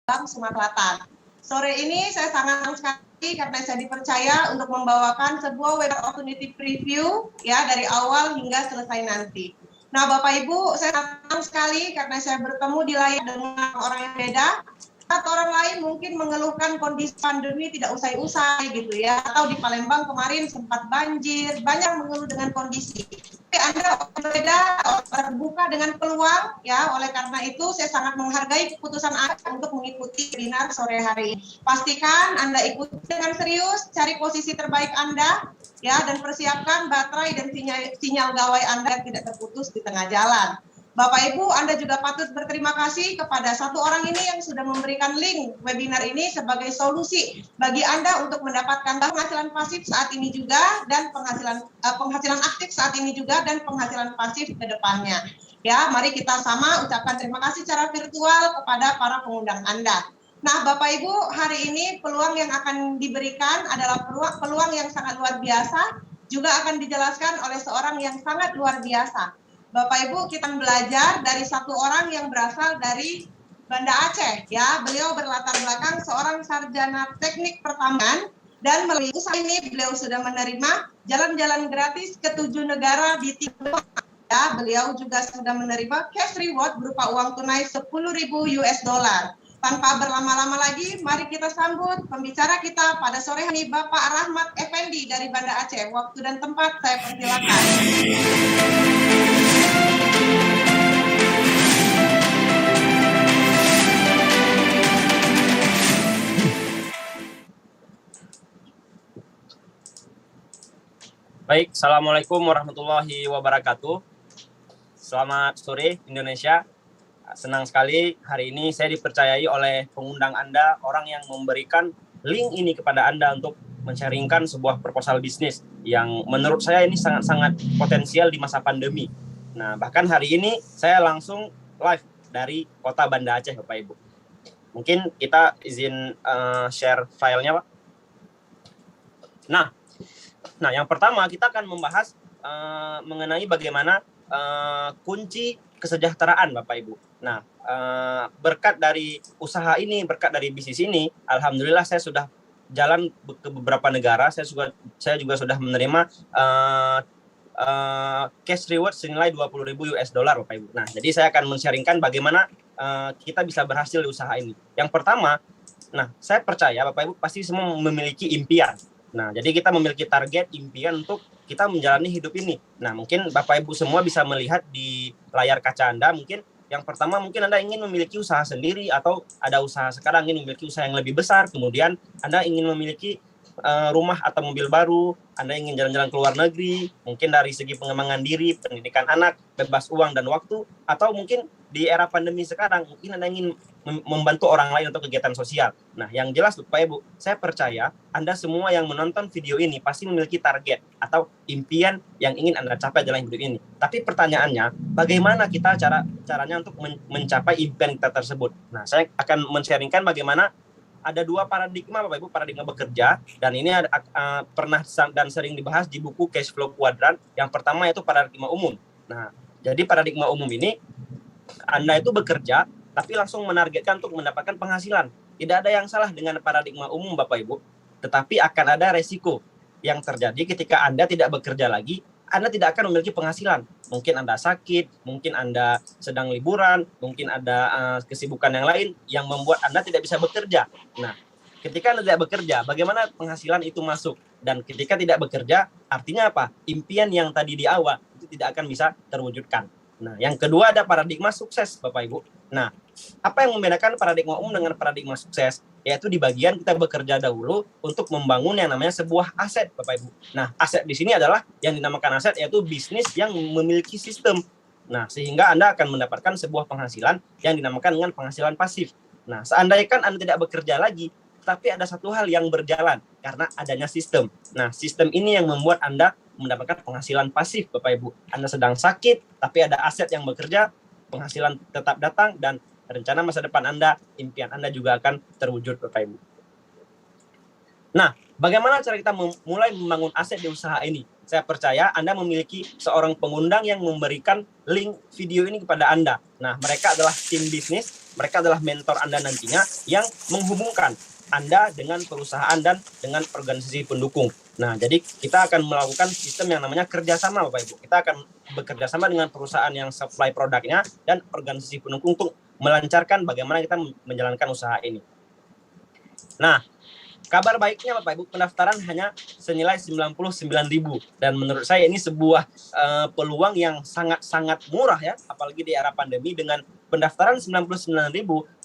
Sumatera Selatan. Sore ini saya sangat senang sekali karena saya dipercaya untuk membawakan sebuah webinar opportunity preview ya dari awal hingga selesai nanti. Nah, Bapak Ibu, saya senang sekali karena saya bertemu di layar dengan orang yang beda. Atau orang lain mungkin mengeluhkan kondisi pandemi tidak usai-usai gitu ya, atau di Palembang kemarin sempat banjir, banyak mengeluh dengan kondisi. Tapi Anda berbeda, terbuka dengan peluang ya, oleh karena itu saya sangat menghargai keputusan Anda untuk mengikuti webinar sore hari ini. Pastikan Anda ikuti dengan serius, cari posisi terbaik Anda ya, dan persiapkan baterai dan sinyal gawai Anda tidak terputus di tengah jalan. Bapak Ibu, Anda juga patut berterima kasih kepada satu orang ini yang sudah memberikan link webinar ini sebagai solusi bagi Anda untuk mendapatkan penghasilan pasif saat ini juga dan penghasilan aktif saat ini juga dan penghasilan pasif ke depannya. Ya, mari kita sama ucapkan terima kasih secara virtual kepada para pengundang Anda. Nah, Bapak Ibu, hari ini peluang yang akan diberikan adalah peluang yang sangat luar biasa, juga akan dijelaskan oleh seorang yang sangat luar biasa. Bapak Ibu, kita belajar dari satu orang yang berasal dari Banda Aceh ya. Beliau berlatar belakang seorang sarjana teknik pertambangan dan melalui usaha ini beliau sudah menerima jalan-jalan gratis ke 7 negara di Timur. Ya, beliau juga sudah menerima cash reward berupa uang tunai 10.000 US dollar. Tanpa berlama-lama lagi, mari kita sambut pembicara kita pada sore hari, Bapak Rahmat Effendi dari Banda Aceh. Waktu dan tempat saya persilakan. Baik, Assalamualaikum warahmatullahi wabarakatuh. Selamat sore Indonesia. Senang sekali hari ini saya dipercayai oleh pengundang Anda, orang yang memberikan link ini kepada Anda untuk men-sharingkan sebuah proposal bisnis yang menurut saya ini sangat-sangat potensial di masa pandemi. Nah, bahkan hari ini saya langsung live dari kota Banda Aceh, Bapak Ibu. Mungkin kita izin share filenya, Pak. Nah, yang pertama kita akan membahas mengenai bagaimana kunci kesejahteraan, Bapak Ibu. Nah, berkat dari usaha ini, berkat dari bisnis ini, alhamdulillah saya sudah jalan ke beberapa negara. Saya juga sudah menerima cash reward senilai 20.000 US dollar, Bapak Ibu. Nah, jadi saya akan men-sharingkan bagaimana kita bisa berhasil di usaha ini. Yang pertama, nah, saya percaya Bapak Ibu pasti semua memiliki impian. Nah, jadi kita memiliki target impian untuk kita menjalani hidup ini. Nah, mungkin Bapak Ibu semua bisa melihat di layar kaca Anda, mungkin yang pertama mungkin Anda ingin memiliki usaha sendiri atau ada usaha sekarang ingin memiliki usaha yang lebih besar, kemudian Anda ingin memiliki rumah atau mobil baru, Anda ingin jalan-jalan ke luar negeri, mungkin dari segi pengembangan diri, pendidikan anak, bebas uang dan waktu, atau mungkin di era pandemi sekarang mungkin Anda ingin membantu orang lain untuk kegiatan sosial. Nah, yang jelas Bapak Ibu, saya percaya Anda semua yang menonton video ini pasti memiliki target atau impian yang ingin Anda capai dalam hidup ini. Tapi pertanyaannya, bagaimana kita caranya untuk mencapai impian kita tersebut? Nah, saya akan men-sharingkan bagaimana ada dua paradigma, Bapak Ibu, paradigma bekerja, dan ini pernah dan sering dibahas di buku Cash Flow Quadrant. Yang pertama yaitu paradigma umum. Nah, jadi paradigma umum ini Anda itu bekerja tapi langsung menargetkan untuk mendapatkan penghasilan. Tidak ada yang salah dengan paradigma umum, Bapak Ibu, tetapi akan ada resiko yang terjadi ketika Anda tidak bekerja lagi. Anda tidak akan memiliki penghasilan. Mungkin Anda sakit, mungkin Anda sedang liburan, mungkin ada kesibukan yang lain yang membuat Anda tidak bisa bekerja. Nah, ketika Anda tidak bekerja, bagaimana penghasilan itu masuk? Dan ketika tidak bekerja, artinya apa? Impian yang tadi di awal itu tidak akan bisa terwujudkan. Nah, yang kedua ada paradigma sukses, Bapak Ibu. Nah, apa yang membedakan paradigma umum dengan paradigma sukses? Yaitu di bagian kita bekerja dahulu untuk membangun yang namanya sebuah aset, Bapak Ibu. Nah, aset di sini adalah yang dinamakan aset, yaitu bisnis yang memiliki sistem. Nah, sehingga Anda akan mendapatkan sebuah penghasilan yang dinamakan dengan penghasilan pasif. Nah, seandainya Anda tidak bekerja lagi, tapi ada satu hal yang berjalan karena adanya sistem. Nah, sistem ini yang membuat Anda mendapatkan penghasilan pasif, Bapak Ibu. Anda sedang sakit, tapi ada aset yang bekerja, penghasilan tetap datang, dan rencana masa depan Anda, impian Anda juga akan terwujud, Bapak Ibu. Nah, bagaimana cara kita mulai membangun aset di usaha ini? Saya percaya Anda memiliki seorang pengundang yang memberikan link video ini kepada Anda. Nah, mereka adalah tim bisnis Mereka adalah mentor Anda nantinya yang menghubungkan Anda dengan perusahaan dan dengan organisasi pendukung. Nah, jadi kita akan melakukan sistem yang namanya kerjasama, Bapak Ibu. Kita akan bekerja sama dengan perusahaan yang supply produknya dan organisasi pendukung untuk melancarkan bagaimana kita menjalankan usaha ini. Nah, kabar baiknya Bapak Ibu, pendaftaran hanya senilai 99.000 dan menurut saya ini sebuah peluang yang sangat-sangat murah ya, apalagi di era pandemi. Dengan pendaftaran 99.000,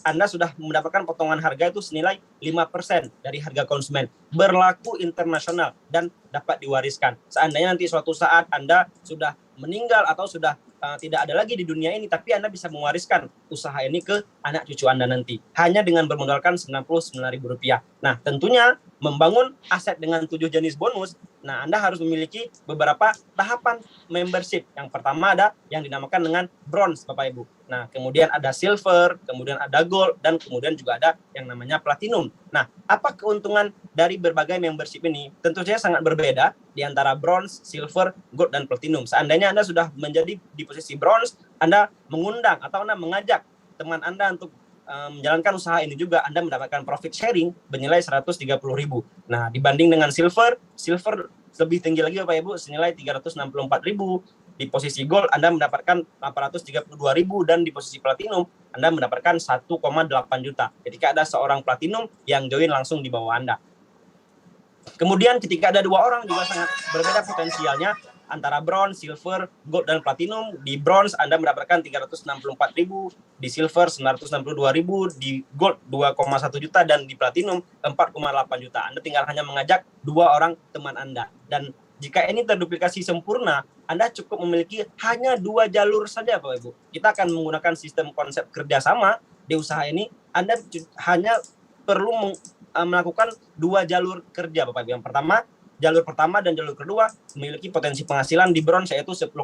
Anda sudah mendapatkan potongan harga itu senilai 5% dari harga konsumen, berlaku internasional dan dapat diwariskan. Seandainya nanti suatu saat Anda sudah meninggal atau sudah tidak ada lagi di dunia ini, tapi Anda bisa mewariskan usaha ini ke anak cucu Anda nanti, hanya dengan bermodalkan Rp99.000. Nah, tentunya membangun aset dengan 7 jenis bonus, nah Anda harus memiliki beberapa tahapan membership. Yang pertama ada yang dinamakan dengan bronze, Bapak Ibu. Nah, kemudian ada silver, kemudian ada gold, dan kemudian juga ada yang namanya platinum. Nah, apa keuntungan dari berbagai membership ini? Tentu saja sangat berbeda di antara bronze, silver, gold, dan platinum. Seandainya Anda sudah menjadi di posisi bronze, Anda mengundang atau Anda mengajak teman Anda untuk menjalankan usaha ini juga, Anda mendapatkan profit sharing bernilai 130.000. Nah, dibanding dengan silver lebih tinggi lagi Bapak Ibu, senilai 364.000. Di posisi gold Anda mendapatkan 832.000 dan di posisi platinum Anda mendapatkan 1,8 juta. Ketika ada seorang platinum yang join langsung di bawah Anda. Kemudian ketika ada 2 orang juga sangat berbeda potensialnya antara bronze, silver, gold, dan platinum. Di bronze Anda mendapatkan 364.000, di silver 962.000, di gold 2,1 juta, dan di platinum 4,8 juta. Anda tinggal hanya mengajak 2 orang teman Anda. Dan jika ini terduplikasi sempurna, Anda cukup memiliki hanya 2 jalur saja, Bapak Ibu. Kita akan menggunakan sistem konsep kerjasama di usaha ini. Anda hanya perlu melakukan 2 jalur kerja, Bapak Ibu. Yang pertama, jalur pertama dan jalur kedua memiliki potensi penghasilan di bronze yaitu 10,4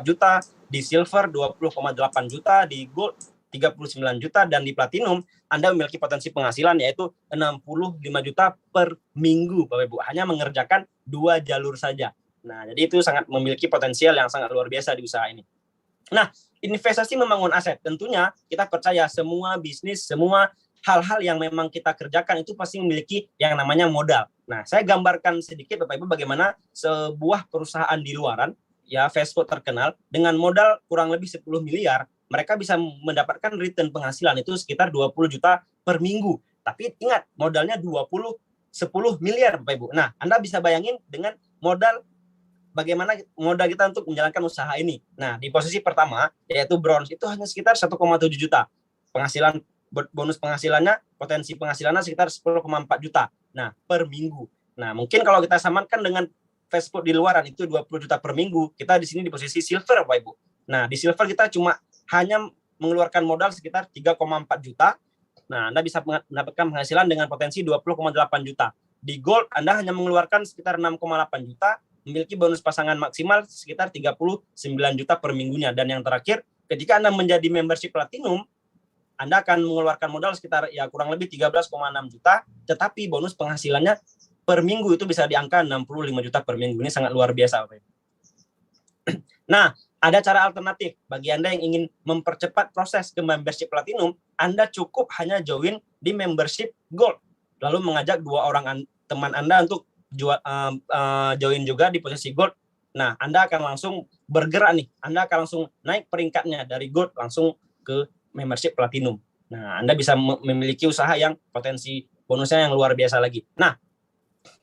juta, di silver 20,8 juta, di gold 39 juta, dan di platinum Anda memiliki potensi penghasilan yaitu 65 juta per minggu, Bapak Ibu. Hanya mengerjakan 2 jalur saja. Nah, jadi itu sangat memiliki potensial yang sangat luar biasa di usaha ini. Nah, investasi membangun aset. Tentunya kita percaya semua bisnis, semua hal-hal yang memang kita kerjakan itu pasti memiliki yang namanya modal. Nah, saya gambarkan sedikit Bapak Ibu bagaimana sebuah perusahaan di luaran, ya fast food terkenal, dengan modal kurang lebih 10 miliar, mereka bisa mendapatkan return penghasilan itu sekitar 20 juta per minggu. Tapi ingat, modalnya 10 miliar Bapak Ibu. Nah, Anda bisa bayangin dengan modal, bagaimana modal kita untuk menjalankan usaha ini. Nah, di posisi pertama, yaitu bronze, itu hanya sekitar 1,7 juta. Penghasilan bonus penghasilannya, potensi penghasilannya sekitar 10,4 juta. Nah, per minggu. Nah, mungkin kalau kita samakan dengan fast food di luaran itu 20 juta per minggu, kita di sini di posisi silver, Bapak Ibu. Nah, di silver kita cuma hanya mengeluarkan modal sekitar 3,4 juta. Nah, Anda bisa mendapatkan penghasilan dengan potensi 20,8 juta. Di gold, Anda hanya mengeluarkan sekitar 6,8 juta, memiliki bonus pasangan maksimal sekitar 39 juta per minggunya. Dan yang terakhir, ketika Anda menjadi membership platinum, Anda akan mengeluarkan modal sekitar ya kurang lebih 13,6 juta, tetapi bonus penghasilannya per minggu itu bisa di angka 65 juta per minggu. Ini sangat luar biasa, Bapak. Nah, ada cara alternatif bagi Anda yang ingin mempercepat proses ke membership platinum. Anda cukup hanya join di membership gold, lalu mengajak 2 orang teman Anda untuk join juga di posisi gold. Nah, Anda akan langsung bergerak nih. Anda akan langsung naik peringkatnya dari gold langsung ke membership platinum. Nah, Anda bisa memiliki usaha yang potensi bonusnya yang luar biasa lagi. Nah,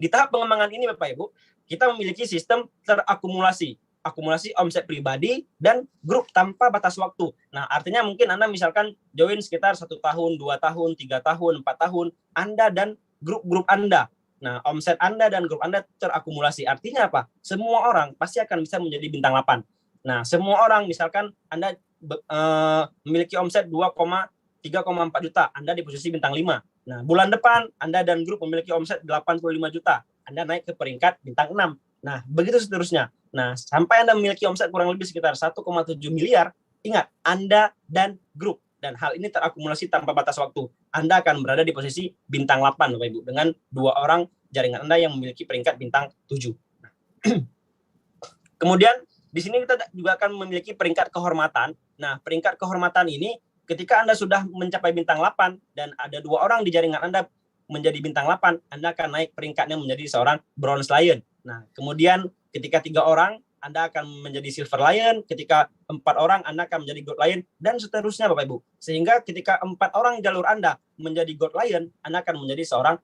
di tahap pengembangan ini Bapak Ibu, kita memiliki sistem terakumulasi. Akumulasi omset pribadi dan grup tanpa batas waktu. Nah, artinya mungkin Anda misalkan join sekitar 1 tahun, 2 tahun, 3 tahun, 4 tahun, Anda dan grup-grup Anda. Nah, omset Anda dan grup Anda terakumulasi. Artinya apa? Semua orang pasti akan bisa menjadi bintang 8. Nah, semua orang misalkan Anda memiliki omset 3,4 juta, Anda di posisi bintang 5. Nah, bulan depan Anda dan grup memiliki omset 85 juta, Anda naik ke peringkat bintang 6. Nah, begitu seterusnya. Nah, sampai Anda memiliki omset kurang lebih sekitar 1,7 miliar, ingat, Anda dan grup. Dan hal ini terakumulasi tanpa batas waktu. Anda akan berada di posisi bintang 8, Bapak Ibu, dengan 2 orang jaringan Anda yang memiliki peringkat bintang 7. Nah, kemudian di sini kita juga akan memiliki peringkat kehormatan. Nah, peringkat kehormatan ini ketika Anda sudah mencapai bintang 8 dan ada 2 orang di jaringan Anda menjadi bintang 8, Anda akan naik peringkatnya menjadi seorang Bronze Lion. Nah, kemudian ketika 3 orang, Anda akan menjadi Silver Lion, ketika 4 orang Anda akan menjadi Gold Lion, dan seterusnya Bapak Ibu. Sehingga ketika 4 orang jalur Anda menjadi Gold Lion, Anda akan menjadi seorang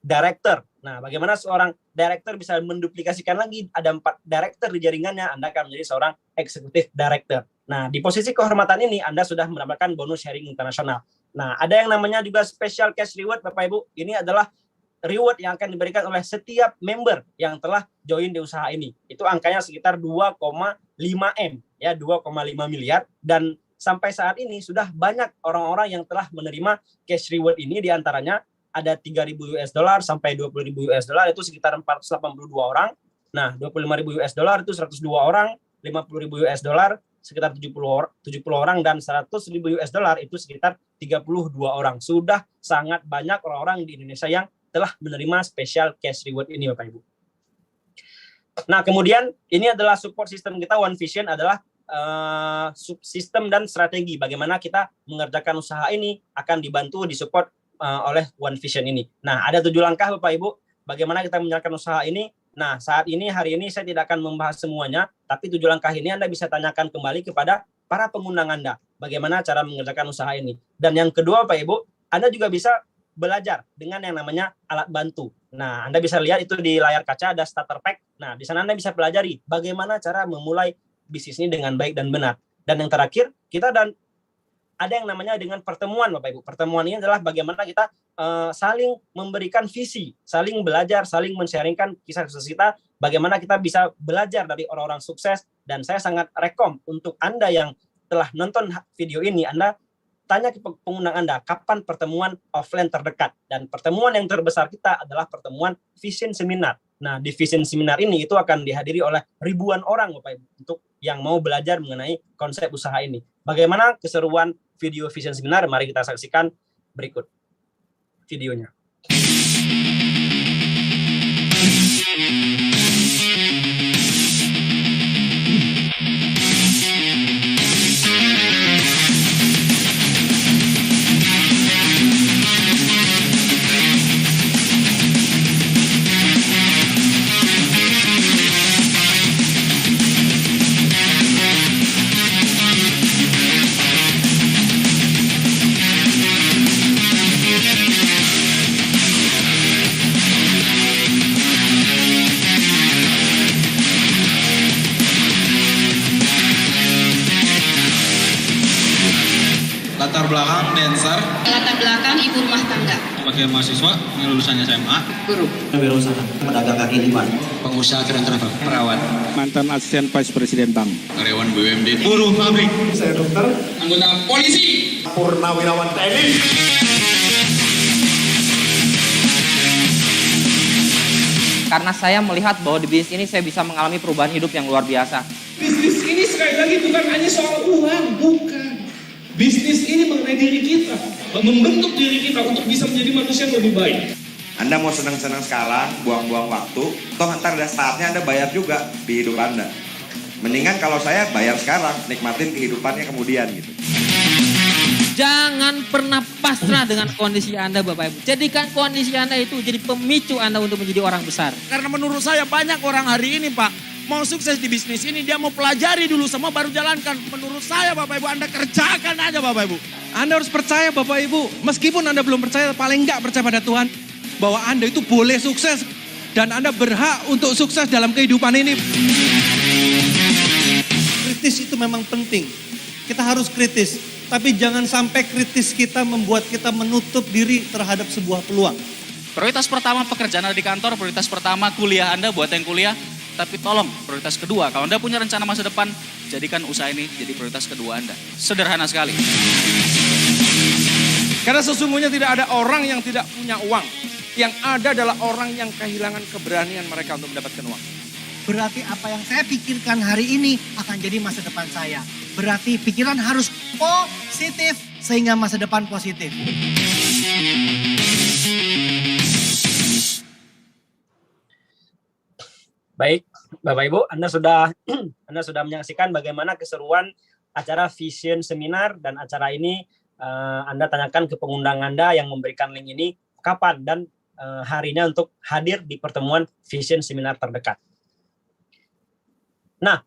director. Nah, bagaimana seorang director bisa menduplikasikan lagi ada 4 director di jaringannya, Anda akan menjadi seorang executive director. Nah, di posisi kehormatan ini Anda sudah mendapatkan bonus sharing internasional. Nah, ada yang namanya juga special cash reward Bapak Ibu. Ini adalah reward yang akan diberikan oleh setiap member yang telah join di usaha ini. Itu angkanya sekitar 2,5 M, ya 2,5 miliar, dan sampai saat ini sudah banyak orang-orang yang telah menerima cash reward ini, di antaranya ada 3.000 US dollar sampai 20.000 US dollar, itu sekitar 482 orang. Nah, 25.000 US dollar itu 102 orang, 50.000 US dollar sekitar 70 orang, dan 100.000 US dollar itu sekitar 32 orang. Sudah sangat banyak orang-orang di Indonesia yang telah menerima special cash reward ini Bapak Ibu. Nah, kemudian ini adalah support system kita. One Vision adalah sistem dan strategi bagaimana kita mengerjakan usaha ini akan dibantu, disupport oleh One Vision ini. Nah, ada 7 langkah Bapak Ibu bagaimana kita menjalankan usaha ini. Nah, saat ini, hari ini saya tidak akan membahas semuanya, tapi 7 langkah ini Anda bisa tanyakan kembali kepada para pengundang Anda, bagaimana cara mengerjakan usaha ini. Dan yang kedua Bapak Ibu, Anda juga bisa belajar dengan yang namanya alat bantu. Nah, Anda bisa lihat itu di layar kaca ada starter pack. Nah, di sana Anda bisa pelajari bagaimana cara memulai bisnis ini dengan baik dan benar. Dan yang terakhir, kita ada yang namanya dengan pertemuan Bapak Ibu. Pertemuan ini adalah bagaimana kita saling memberikan visi, saling belajar, saling men-sharingkan kisah-kisah kita, bagaimana kita bisa belajar dari orang-orang sukses. Dan saya sangat rekom untuk Anda yang telah nonton video ini, Anda tanya ke pengundang Anda, kapan pertemuan offline terdekat. Dan pertemuan yang terbesar kita adalah pertemuan Vision Seminar. Nah, di Vision Seminar ini itu akan dihadiri oleh ribuan orang Bapak Ibu untuk yang mau belajar mengenai konsep usaha ini. Bagaimana keseruan video Vision Seminar? Mari kita saksikan berikut videonya. Latar belakang dancer. Latar belakang ibu rumah tangga. Sebagai mahasiswa yang lulusannya SMA. Guru. Wirausaha. Pedagang kaki lima. Pengusaha travel. Perawat. Mantan asisten vice presiden bank. Karyawan BUMD. Buruh pabrik. Saya dokter. Anggota polisi. Purnawirawan TNI. Karena saya melihat bahwa di bisnis ini saya bisa mengalami perubahan hidup yang luar biasa. Bisnis ini sekali lagi bukan hanya soal uang, bukan. Bisnis ini mengenai diri kita, membentuk diri kita untuk bisa menjadi manusia yang lebih baik. Anda mau senang-senang sekarang, buang-buang waktu, toh ntar ada saatnya Anda bayar juga di hidup Anda. Mendingan kalau saya bayar sekarang, nikmatin kehidupannya kemudian gitu. Jangan pernah pasrah dengan kondisi Anda Bapak Ibu. Jadikan kondisi Anda itu jadi pemicu Anda untuk menjadi orang besar. Karena menurut saya banyak orang hari ini Pak, mau sukses di bisnis ini, dia mau pelajari dulu semua baru jalankan. Menurut saya Bapak Ibu, Anda kerjakan aja Bapak Ibu. Anda harus percaya Bapak Ibu, meskipun Anda belum percaya, paling enggak percaya pada Tuhan, bahwa Anda itu boleh sukses dan Anda berhak untuk sukses dalam kehidupan ini. Kritis itu memang penting, kita harus kritis, tapi jangan sampai kritis kita membuat kita menutup diri terhadap sebuah peluang. Prioritas pertama pekerjaan Anda di kantor, prioritas pertama kuliah Anda buat yang kuliah. Tapi tolong, prioritas kedua, kalau Anda punya rencana masa depan, jadikan usaha ini jadi prioritas kedua Anda. Sederhana sekali. Karena sesungguhnya tidak ada orang yang tidak punya uang. Yang ada adalah orang yang kehilangan keberanian mereka untuk mendapatkan uang. Berarti apa yang saya pikirkan hari ini akan jadi masa depan saya. Berarti pikiran harus positif sehingga masa depan positif. Baik, Bapak Ibu, Anda sudah menyaksikan bagaimana keseruan acara Vision Seminar, dan acara ini Anda tanyakan ke pengundang Anda yang memberikan link ini kapan dan harinya untuk hadir di pertemuan Vision Seminar terdekat. Nah,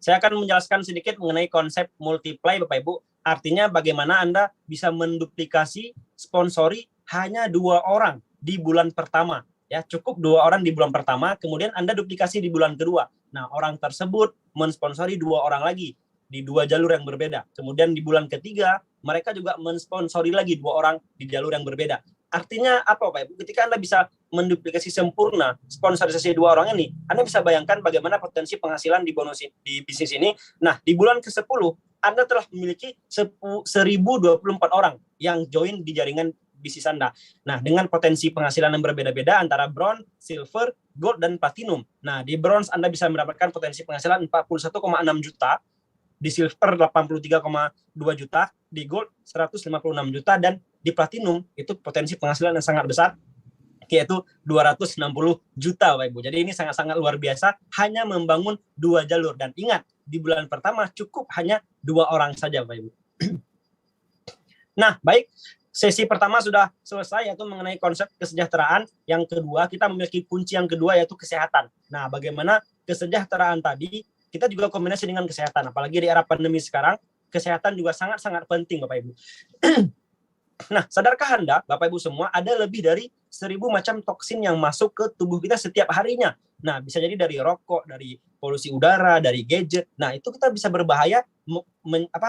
saya akan menjelaskan sedikit mengenai konsep multiply, Bapak Ibu. Artinya bagaimana Anda bisa menduplikasi sponsori hanya 2 orang di bulan pertama. Ya, cukup 2 orang di bulan pertama, kemudian Anda duplikasi di bulan kedua. Nah, orang tersebut mensponsori 2 orang lagi di 2 jalur yang berbeda. Kemudian di bulan ketiga, mereka juga mensponsori lagi 2 orang di jalur yang berbeda. Artinya apa, Pak Ibu? Ketika Anda bisa menduplikasi sempurna sponsorisasi 2 orang ini, Anda bisa bayangkan bagaimana potensi penghasilan di bonus di bisnis ini. Nah, di bulan ke-10, Anda telah memiliki 1024 orang yang join di jaringan bisnis Anda. Nah, dengan potensi penghasilan yang berbeda-beda antara bronze, silver, gold, dan platinum. Nah, di bronze Anda bisa mendapatkan potensi penghasilan 41,6 juta, di silver 83,2 juta, di gold 156 juta, dan di platinum itu potensi penghasilan yang sangat besar, yaitu 260 juta, Bapak Ibu. Jadi ini sangat-sangat luar biasa, hanya membangun 2 jalur. Dan ingat, di bulan pertama cukup hanya 2 orang saja, Bapak Ibu. Nah, baik. Sesi pertama sudah selesai, yaitu mengenai konsep kesejahteraan. Yang kedua, kita memiliki kunci yang kedua, yaitu kesehatan. Nah, bagaimana kesejahteraan tadi, kita juga kombinasi dengan kesehatan. Apalagi di era pandemi sekarang, kesehatan juga sangat-sangat penting, Bapak Ibu. Nah, sadarkah Anda, Bapak Ibu semua, ada lebih dari 1000 macam toksin yang masuk ke tubuh kita setiap harinya. Nah, bisa jadi dari rokok, dari polusi udara, dari gadget. Nah, itu kita bisa berbahaya,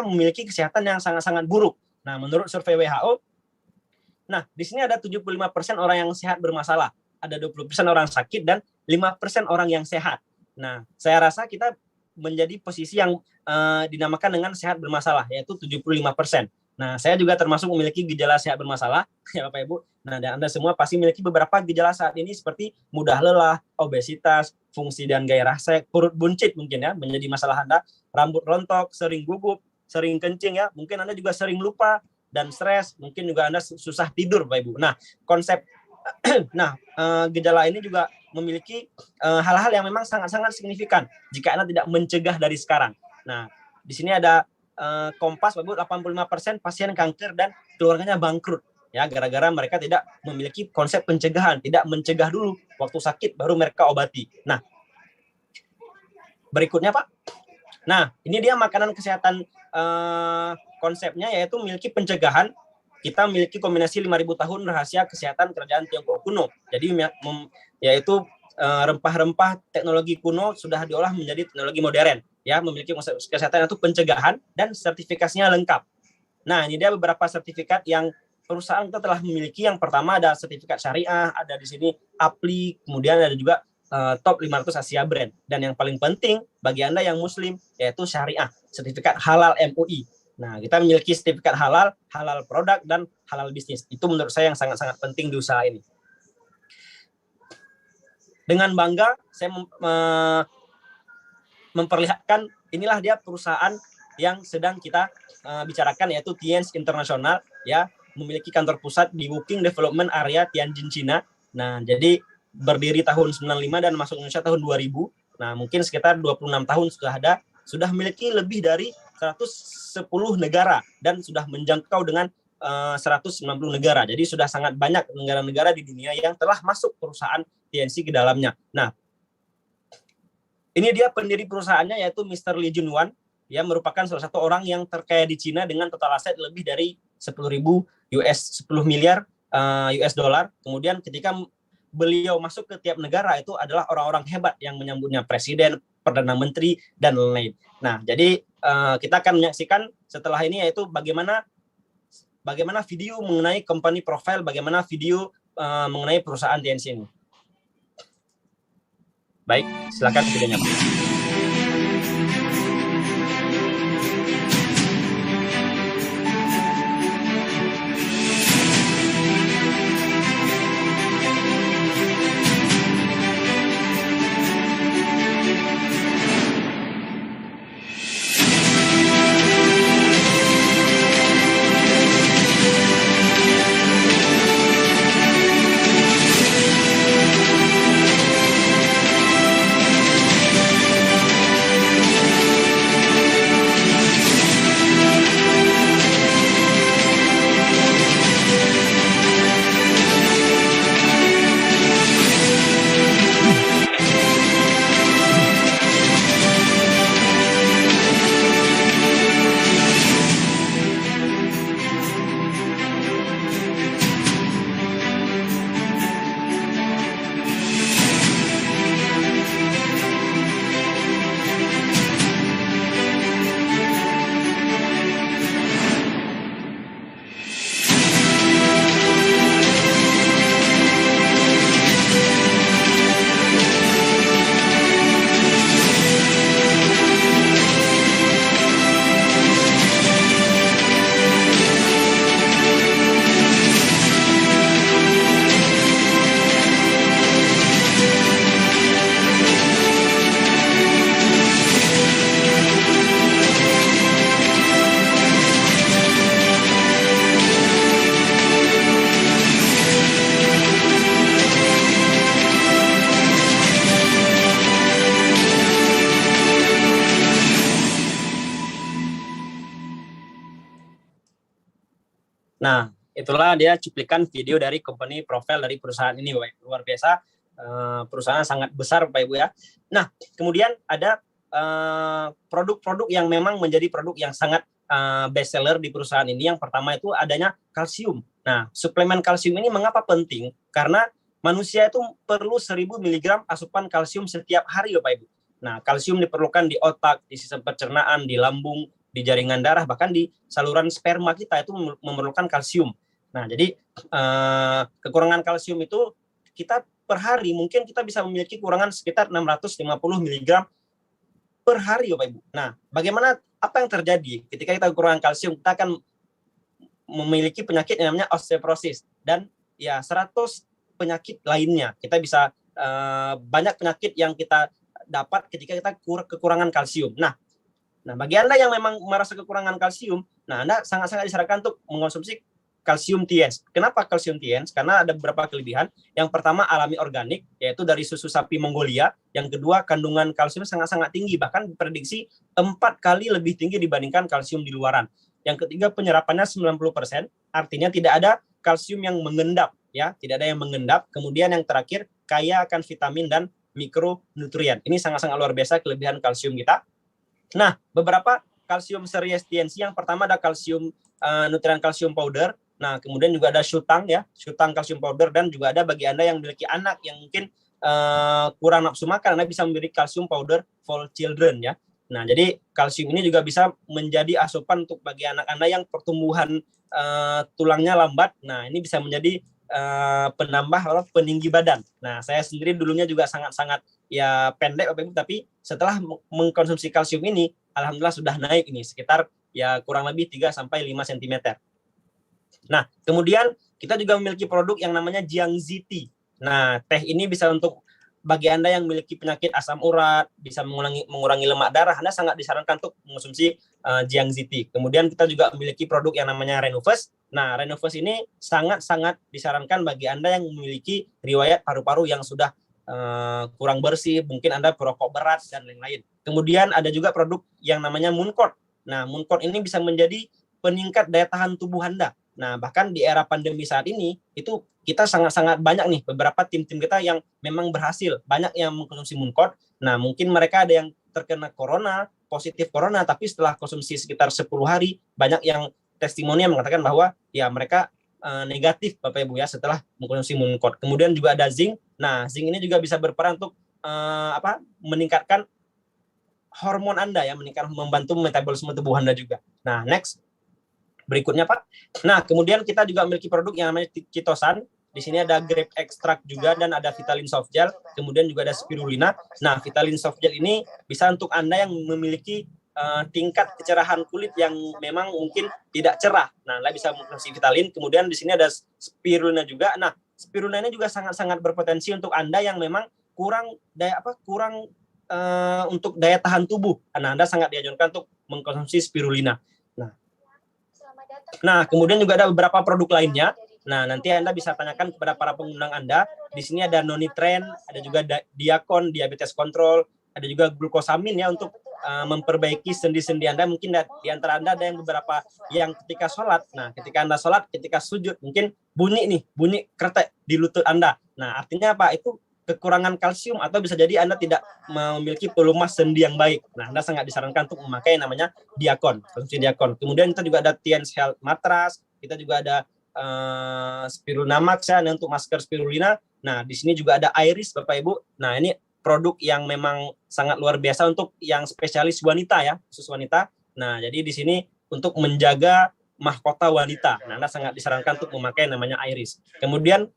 memiliki kesehatan yang sangat-sangat buruk. Nah, menurut survei WHO, nah, di sini ada 75% orang yang sehat bermasalah, ada 20% orang sakit, dan 5% orang yang sehat. Nah, saya rasa kita menjadi posisi yang dinamakan dengan sehat bermasalah, yaitu 75%. Nah, saya juga termasuk memiliki gejala sehat bermasalah, ya Bapak Ibu. Nah, dan Anda semua pasti memiliki beberapa gejala saat ini seperti mudah lelah, obesitas, fungsi dan gairah seks, perut buncit mungkin ya, menjadi masalah Anda, rambut rontok, sering gugup, sering kencing ya, mungkin Anda juga sering lupa, dan stres, mungkin juga Anda susah tidur, Bapak Ibu. Nah, gejala ini juga memiliki hal-hal yang memang sangat-sangat signifikan jika Anda tidak mencegah dari sekarang. Nah, di sini ada Kompas, Bapak Ibu, 85% pasien kanker dan keluarganya bangkrut. Ya, gara-gara mereka tidak memiliki konsep pencegahan, tidak mencegah dulu, waktu sakit baru mereka obati. Nah, berikutnya Pak. Nah, ini dia makanan kesehatan konsepnya, yaitu memiliki pencegahan. Kita memiliki kombinasi 5.000 tahun rahasia kesehatan kerajaan Tiongkok kuno. Jadi yaitu rempah-rempah teknologi kuno sudah diolah menjadi teknologi modern. Ya, memiliki konsep kesehatan itu pencegahan dan sertifikasinya lengkap. Nah, ini dia beberapa sertifikat yang perusahaan kita telah memiliki. Yang pertama ada sertifikat syariah, ada di sini APLI, kemudian ada juga top 500 Asia brand. Dan yang paling penting bagi Anda yang muslim, yaitu syariah, sertifikat halal MUI. Nah, kita memiliki sertifikat halal, halal produk, dan halal bisnis. Itu menurut saya yang sangat-sangat penting di usaha ini. Dengan bangga, saya memperlihatkan inilah dia perusahaan yang sedang kita bicarakan, yaitu Tian's International, ya, memiliki kantor pusat di Wuking Development Area Tianjin, Cina. Nah, jadi berdiri tahun 95 dan masuk Indonesia tahun 2000. Nah, mungkin sekitar 26 tahun sudah memiliki lebih dari 110 negara dan sudah menjangkau dengan 190 negara. Jadi sudah sangat banyak negara-negara di dunia yang telah masuk perusahaan TNC ke dalamnya. Nah, ini dia pendiri perusahaannya, yaitu Mr. Li Junwan, yang merupakan salah satu orang yang terkaya di Cina dengan total aset lebih dari 10 miliar US dollar. Kemudian ketika beliau masuk ke tiap negara, itu adalah orang-orang hebat yang menyambutnya, presiden, perdana menteri, dan lain-lain. Nah, jadi kita akan menyaksikan setelah ini, yaitu bagaimana video mengenai company profile, bagaimana video mengenai perusahaan TNC ini. Baik, silakan videonya, Pak. Nah, itulah dia cuplikan video dari company profile dari perusahaan ini, Bapak. Luar biasa, perusahaan sangat besar, Bapak Ibu ya. Nah, kemudian ada produk-produk yang memang menjadi produk yang sangat best seller di perusahaan ini. Yang pertama itu adanya kalsium. Nah, suplemen kalsium ini mengapa penting? Karena manusia itu perlu 1000 mg asupan kalsium setiap hari, Bapak Ibu. Nah, kalsium diperlukan di otak, di sistem pencernaan, di lambung, di jaringan darah, bahkan di saluran sperma kita itu memerlukan kalsium. Nah, jadi kekurangan kalsium itu kita per hari mungkin kita bisa memiliki kekurangan sekitar 650 mg per hari, Bapak Ibu. Nah, bagaimana, apa yang terjadi ketika kita kekurangan kalsium? Kita akan memiliki penyakit yang namanya osteoporosis dan ya 100 penyakit lainnya. Kita bisa banyak penyakit yang kita dapat ketika kita kekurangan kalsium. Nah, bagi Anda yang memang merasa kekurangan kalsium, nah Anda sangat-sangat disarankan untuk mengkonsumsi kalsium TNS. Kenapa kalsium TNS? Karena ada beberapa kelebihan. Yang pertama alami organik, yaitu dari susu sapi Mongolia. Yang kedua kandungan kalsium sangat-sangat tinggi, bahkan diprediksi 4 kali lebih tinggi dibandingkan kalsium di luaran. Yang ketiga penyerapannya 90%, artinya tidak ada kalsium yang mengendap, ya, tidak ada yang mengendap. Kemudian yang terakhir kaya akan vitamin dan mikronutrien. Ini sangat-sangat luar biasa kelebihan kalsium kita. Nah, beberapa kalsium series TNC, yang pertama ada kalsium nutrien kalsium powder. Nah, kemudian juga ada Shutang, ya, Shutang kalsium powder, dan juga ada bagi Anda yang memiliki anak yang mungkin kurang nafsu makan, Anda bisa memberi kalsium powder for children, ya. Nah, jadi kalsium ini juga bisa menjadi asupan untuk bagi anak Anda yang pertumbuhan tulangnya lambat. Nah, ini bisa menjadi penambah peninggi badan. Nah, saya sendiri dulunya juga sangat-sangat ya pendek, Bapak Ibu, tapi setelah mengkonsumsi kalsium ini, alhamdulillah sudah naik ini sekitar ya kurang lebih 3 sampai 5 cm. Nah, kemudian kita juga memiliki produk yang namanya Jiangxi Tea. Nah, teh ini bisa untuk bagi Anda yang memiliki penyakit asam urat, bisa mengurangi lemak darah, Anda sangat disarankan untuk mengkonsumsi Jiangxi Tea. Kemudian kita juga memiliki produk yang namanya Renovus. Nah, Renovus ini sangat-sangat disarankan bagi Anda yang memiliki riwayat paru-paru yang sudah kurang bersih, mungkin Anda perokok berat dan lain-lain. Kemudian ada juga produk yang namanya Mooncourt. Nah, Mooncourt ini bisa menjadi peningkat daya tahan tubuh Anda. Nah, bahkan di era pandemi saat ini, itu kita sangat-sangat banyak nih, beberapa tim-tim kita yang memang berhasil, banyak yang mengkonsumsi Mooncourt. Nah, mungkin mereka ada yang terkena corona, positif corona, tapi setelah konsumsi sekitar 10 hari, banyak yang testimoni yang mengatakan bahwa ya mereka negatif, Bapak Ibu ya, setelah mengkonsumsi Mooncourt. Kemudian juga ada zinc. Nah, zinc ini juga bisa berperan untuk meningkatkan hormon Anda ya, membantu metabolisme tubuh Anda juga. Nah, next. Berikutnya, Pak. Nah, kemudian kita juga memiliki produk yang namanya Chitosan. Di sini ada grape extract juga dan ada Vitalin Soft Gel. Kemudian juga ada spirulina. Nah, Vitalin Soft Gel ini bisa untuk Anda yang memiliki tingkat kecerahan kulit yang memang mungkin tidak cerah. Nah, Anda bisa mengkonsumsi Vitalin. Kemudian di sini ada spirulina juga. Nah, spirulina ini juga sangat-sangat berpotensi untuk Anda yang memang kurang untuk daya tahan tubuh. Nah, Anda sangat dianjurkan untuk mengkonsumsi spirulina. Nah, kemudian juga ada beberapa produk lainnya. Nah, nanti Anda bisa tanyakan kepada para pengundang Anda. Di sini ada Nonitren, ada juga Diakon, diabetes kontrol, ada juga glukosamin ya untuk memperbaiki sendi-sendi Anda. Mungkin di antara Anda ada yang beberapa yang ketika sholat. Nah, ketika Anda sholat, ketika sujud, mungkin bunyi kretek di lutut Anda. Nah, artinya apa? Itu kekurangan kalsium atau bisa jadi Anda tidak memiliki pelumas sendi yang baik. Nah, Anda sangat disarankan untuk memakai namanya Diakon, konsumsi Diakon. Kemudian kita juga ada TNS Health Matras, kita juga ada Spirulina Max ya, untuk masker spirulina. Nah, di sini juga ada Iris, Bapak Ibu. Nah, ini produk yang memang sangat luar biasa untuk yang spesialis wanita ya, khusus wanita. Nah, jadi di sini untuk menjaga mahkota wanita. Nah, Anda sangat disarankan untuk memakai namanya Iris. Kemudian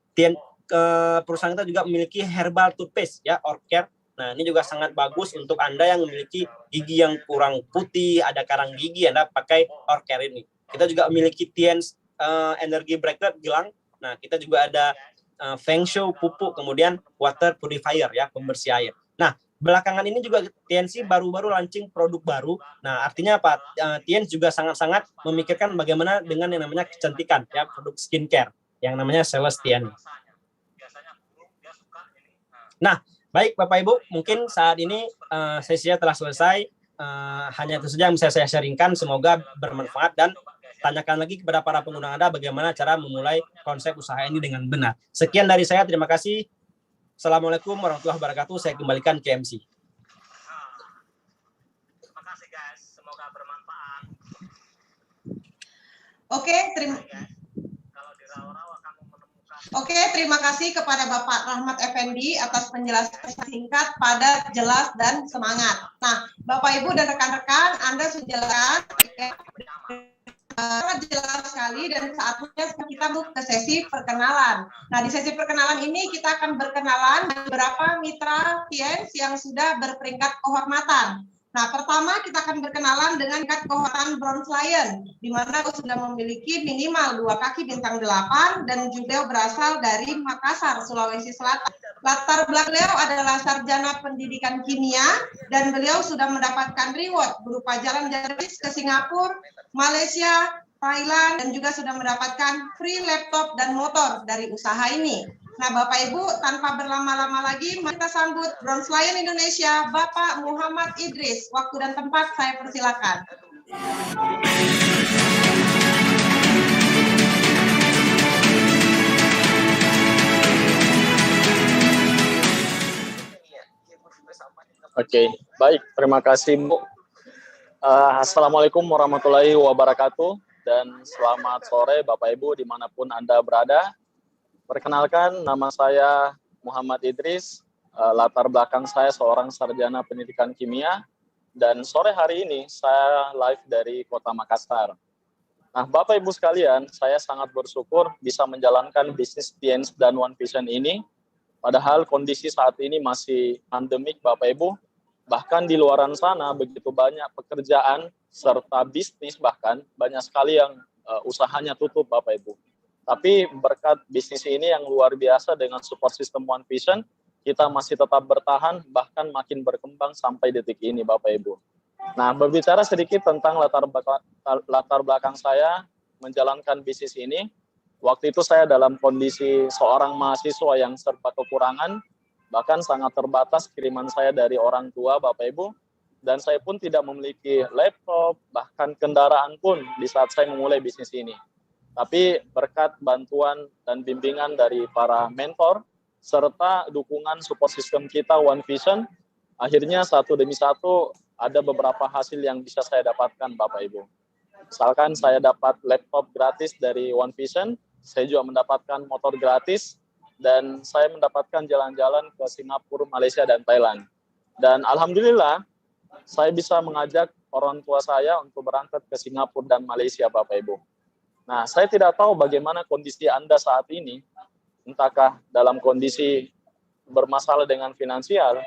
perusahaan kita juga memiliki herbal toothpaste ya, Orcare. Nah, ini juga sangat bagus untuk Anda yang memiliki gigi yang kurang putih, ada karang gigi, Anda pakai Orcare ini. Kita juga memiliki TNS Energy Bracelet gelang. Nah, kita juga ada Feng Shui pupuk, kemudian water purifier ya, pembersih air. Nah, belakangan ini juga TNC baru-baru launching produk baru. Nah, artinya apa? TNC juga sangat-sangat memikirkan bagaimana dengan yang namanya kecantikan ya, produk skincare yang namanya Celestian. Nah, baik Bapak Ibu, mungkin saat ini sesinya telah selesai. Hanya itu saja yang bisa saya sharingkan, semoga bermanfaat dan tanyakan lagi kepada para pengguna Anda bagaimana cara memulai konsep usaha ini dengan benar. Sekian dari saya, terima kasih. Assalamualaikum warahmatullahi wabarakatuh. Saya kembalikan ke MC. Terima kasih guys, semoga bermanfaat. Oke, terima kasih kepada Bapak Rahmat Effendi atas penjelasan singkat, padat, jelas, dan semangat. Nah, Bapak Ibu dan rekan-rekan, Anda sudah sangat jelas sekali dan saatnya kita buka ke sesi perkenalan. Nah, di sesi perkenalan ini kita akan berkenalan dengan beberapa mitra Piens yang sudah berperingkat kehormatan. Nah, pertama kita akan berkenalan dengan tingkat kehormatan Bronze Lion, di mana sudah memiliki minimal 2 kaki bintang 8 dan juga berasal dari Makassar, Sulawesi Selatan. Latar belakang beliau adalah sarjana pendidikan kimia dan beliau sudah mendapatkan reward berupa jalan gratis ke Singapura, Malaysia, Thailand, dan juga sudah mendapatkan free laptop dan motor dari usaha ini. Nah, Bapak Ibu, tanpa berlama-lama lagi, mari kita sambut Bronze Lion Indonesia, Bapak Muhammad Idris. Waktu dan tempat saya persilakan. Oke, baik. Terima kasih, Bu. Assalamualaikum warahmatullahi wabarakatuh. Dan selamat sore, Bapak Ibu, dimanapun Anda berada. Perkenalkan, nama saya Muhammad Idris, latar belakang saya seorang sarjana pendidikan kimia, dan sore hari ini saya live dari Kota Makassar. Nah, Bapak Ibu sekalian, saya sangat bersyukur bisa menjalankan bisnis Piens dan One Vision ini, padahal kondisi saat ini masih pandemik, Bapak Ibu. Bahkan di luaran sana begitu banyak pekerjaan serta bisnis, bahkan banyak sekali yang usahanya tutup, Bapak Ibu. Tapi berkat bisnis ini yang luar biasa dengan support system One Vision, kita masih tetap bertahan, bahkan makin berkembang sampai detik ini, Bapak Ibu. Nah, berbicara sedikit tentang latar belakang saya menjalankan bisnis ini, waktu itu saya dalam kondisi seorang mahasiswa yang serba kekurangan, bahkan sangat terbatas kiriman saya dari orang tua, Bapak Ibu, dan saya pun tidak memiliki laptop, bahkan kendaraan pun di saat saya memulai bisnis ini. Tapi berkat bantuan dan bimbingan dari para mentor, serta dukungan support system kita One Vision, akhirnya satu demi satu ada beberapa hasil yang bisa saya dapatkan, Bapak Ibu. Misalkan saya dapat laptop gratis dari One Vision, saya juga mendapatkan motor gratis, dan saya mendapatkan jalan-jalan ke Singapura, Malaysia, dan Thailand. Dan Alhamdulillah, saya bisa mengajak orang tua saya untuk berangkat ke Singapura dan Malaysia, Bapak Ibu. Nah, saya tidak tahu bagaimana kondisi Anda saat ini, entahkah dalam kondisi bermasalah dengan finansial,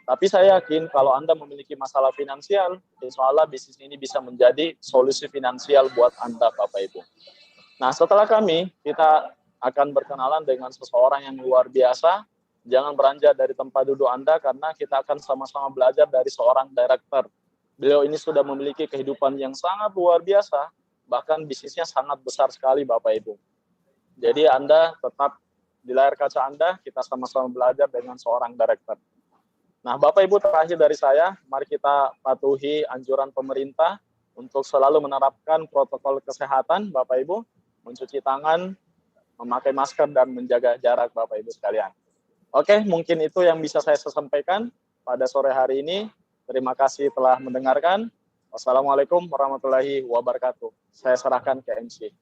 tapi saya yakin kalau Anda memiliki masalah finansial, insya Allah bisnis ini bisa menjadi solusi finansial buat Anda, Bapak Ibu. Nah, setelah kita akan berkenalan dengan seseorang yang luar biasa. Jangan beranjak dari tempat duduk Anda, karena kita akan sama-sama belajar dari seorang director. Beliau ini sudah memiliki kehidupan yang sangat luar biasa, bahkan bisnisnya sangat besar sekali, Bapak Ibu. Jadi Anda tetap di layar kaca Anda, kita sama-sama belajar dengan seorang director. Nah, Bapak Ibu, terakhir dari saya, mari kita patuhi anjuran pemerintah untuk selalu menerapkan protokol kesehatan, Bapak Ibu, mencuci tangan, memakai masker, dan menjaga jarak, Bapak Ibu sekalian. Oke, mungkin itu yang bisa saya sampaikan pada sore hari ini. Terima kasih telah mendengarkan. Wassalamualaikum warahmatullahi wabarakatuh. Saya serahkan ke MC.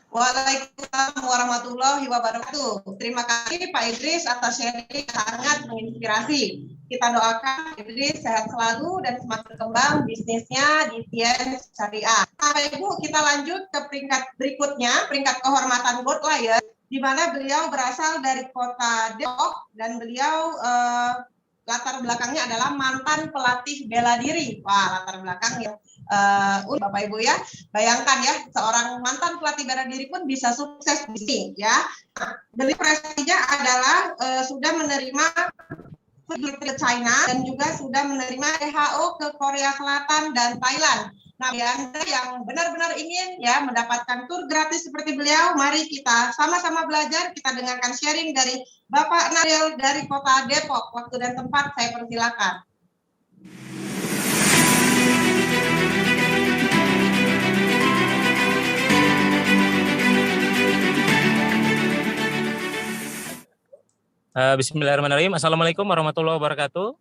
Waalaikumsalam warahmatullahi wabarakatuh. Terima kasih Pak Idris atas sharing sangat menginspirasi. Kita doakan Idris sehat selalu dan semakin berkembang bisnisnya di Piens Syariah. Bapak Ibu, kita lanjut ke peringkat berikutnya, peringkat kehormatan Gold Lion, di mana beliau berasal dari kota Depok dan beliau latar belakangnya adalah mantan pelatih bela diri. Wah, latar belakang yang Bapak Ibu ya, bayangkan ya, seorang mantan pelatih bela diri pun bisa sukses di sini ya. Dari prestasinya adalah sudah menerima ke China dan juga sudah menerima WHO ke Korea Selatan dan Thailand. Nah, bagi Anda yang benar-benar ingin ya mendapatkan tur gratis seperti beliau, mari kita sama-sama belajar. Kita dengarkan sharing dari Bapak Nabil dari Kota Depok. Waktu dan tempat saya persilakan. Bismillahirrahmanirrahim. Assalamualaikum warahmatullahi wabarakatuh.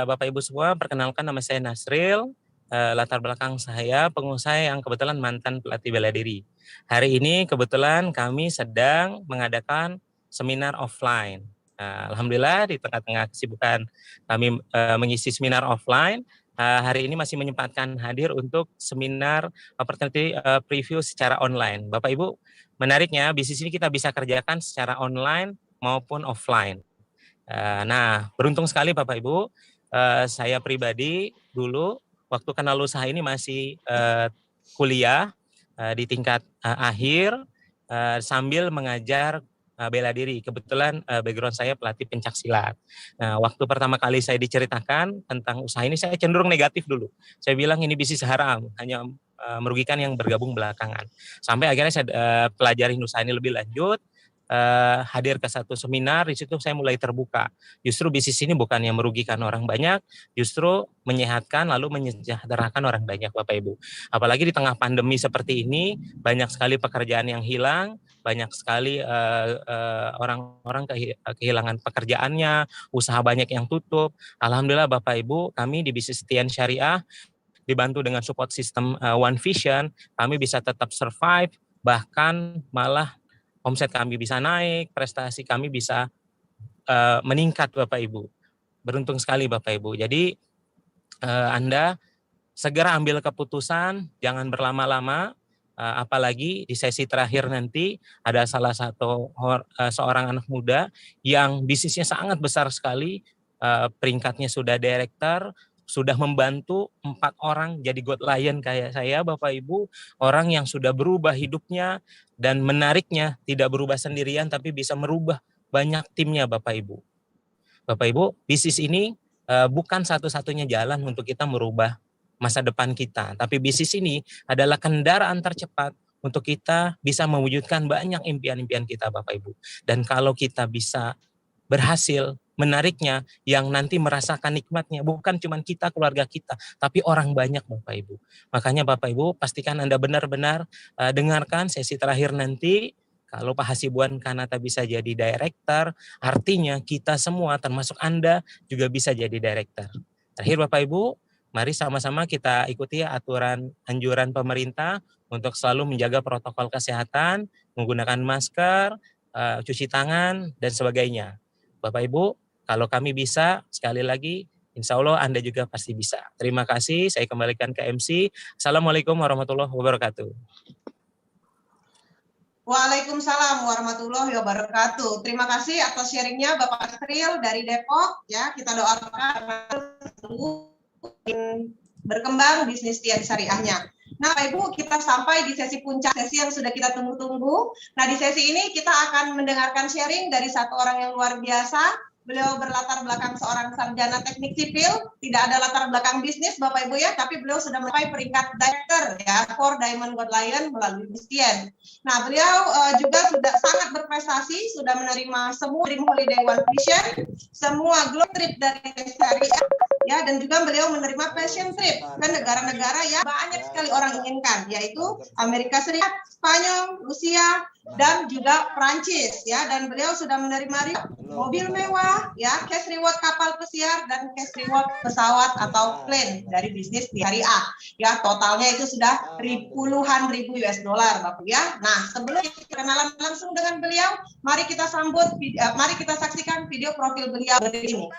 Bapak Ibu semua, perkenalkan nama saya Nasril. Latar belakang saya pengusaha yang kebetulan mantan pelatih bela diri. Hari ini kebetulan kami sedang mengadakan seminar offline. Alhamdulillah di tengah-tengah kesibukan kami mengisi seminar offline, hari ini masih menyempatkan hadir untuk seminar opportunity preview secara online. Bapak Ibu, menariknya bisnis ini kita bisa kerjakan secara online maupun offline. Nah, beruntung sekali Bapak Ibu, saya pribadi dulu waktu kenal usaha ini masih kuliah di tingkat akhir sambil mengajar bela diri. Kebetulan background saya pelatih pencaksilat. Nah, waktu pertama kali saya diceritakan tentang usaha ini, saya cenderung negatif dulu. Saya bilang ini bisnis haram, hanya merugikan yang bergabung belakangan. Sampai akhirnya saya pelajari usaha ini lebih lanjut. Hadir ke satu seminar, di situ saya mulai terbuka. Justru bisnis ini bukan yang merugikan orang banyak, justru menyehatkan lalu menyejahterakan orang banyak Bapak Ibu. Apalagi di tengah pandemi seperti ini, banyak sekali pekerjaan yang hilang, banyak sekali orang-orang kehilangan pekerjaannya, usaha banyak yang tutup. Alhamdulillah Bapak Ibu, kami di bisnis Tian Syariah dibantu dengan support system One Vision, kami bisa tetap survive, bahkan malah omset kami bisa naik, prestasi kami bisa meningkat Bapak Ibu. Beruntung sekali Bapak Ibu. Jadi Anda segera ambil keputusan, jangan berlama-lama, apalagi di sesi terakhir nanti ada salah satu seorang anak muda yang bisnisnya sangat besar sekali, peringkatnya sudah director, sudah membantu 4 orang jadi God Lion kayak saya Bapak Ibu, orang yang sudah berubah hidupnya dan menariknya tidak berubah sendirian tapi bisa merubah banyak timnya Bapak Ibu. Bapak Ibu, bisnis ini bukan satu-satunya jalan untuk kita merubah masa depan kita, tapi bisnis ini adalah kendaraan tercepat untuk kita bisa mewujudkan banyak impian-impian kita Bapak Ibu. Dan kalau kita bisa berhasil menariknya, yang nanti merasakan nikmatnya bukan cuma kita, keluarga kita, tapi orang banyak Bapak Ibu. Makanya Bapak Ibu pastikan Anda benar-benar dengarkan sesi terakhir nanti. Kalau Pak Hasibuan Kanata bisa jadi director, artinya kita semua termasuk Anda juga bisa jadi director. Terakhir Bapak Ibu, mari sama-sama kita ikuti aturan anjuran pemerintah untuk selalu menjaga protokol kesehatan, menggunakan masker, cuci tangan, dan sebagainya. Bapak Ibu, kalau kami bisa, sekali lagi, insya Allah Anda juga pasti bisa. Terima kasih, saya kembalikan ke MC. Assalamualaikum warahmatullahi wabarakatuh. Waalaikumsalam warahmatullahi wabarakatuh. Terima kasih atas sharingnya Bapak Nasril dari Depok. Ya, kita doakan berkembang bisnis Tian Syariahnya. Nah, Pak Ibu, kita sampai di sesi puncak, sesi yang sudah kita tunggu-tunggu. Nah, di sesi ini kita akan mendengarkan sharing dari satu orang yang luar biasa. Beliau berlatar belakang seorang sarjana teknik sipil, tidak ada latar belakang bisnis Bapak Ibu ya, tapi beliau sudah mencapai peringkat director ya, for Diamond God Lion melalui Tian. Nah, beliau juga sudah sangat berprestasi, sudah menerima semua Dream Holiday One Vision, semua globe trip dari Syariah ya, dan juga beliau menerima passion trip ke negara-negara yang banyak sekali orang inginkan, yaitu Amerika Serikat, Spanyol, Rusia, dan juga Prancis ya, dan beliau sudah menerima mobil mewah ya, cash reward kapal pesiar dan cash reward pesawat atau plane dari bisnis Syariah ya, totalnya itu sudah puluhan ribu US dollar Bapak ya. Nah, sebelum kita kenalan langsung dengan beliau, mari kita saksikan video profil beliau berikut ini.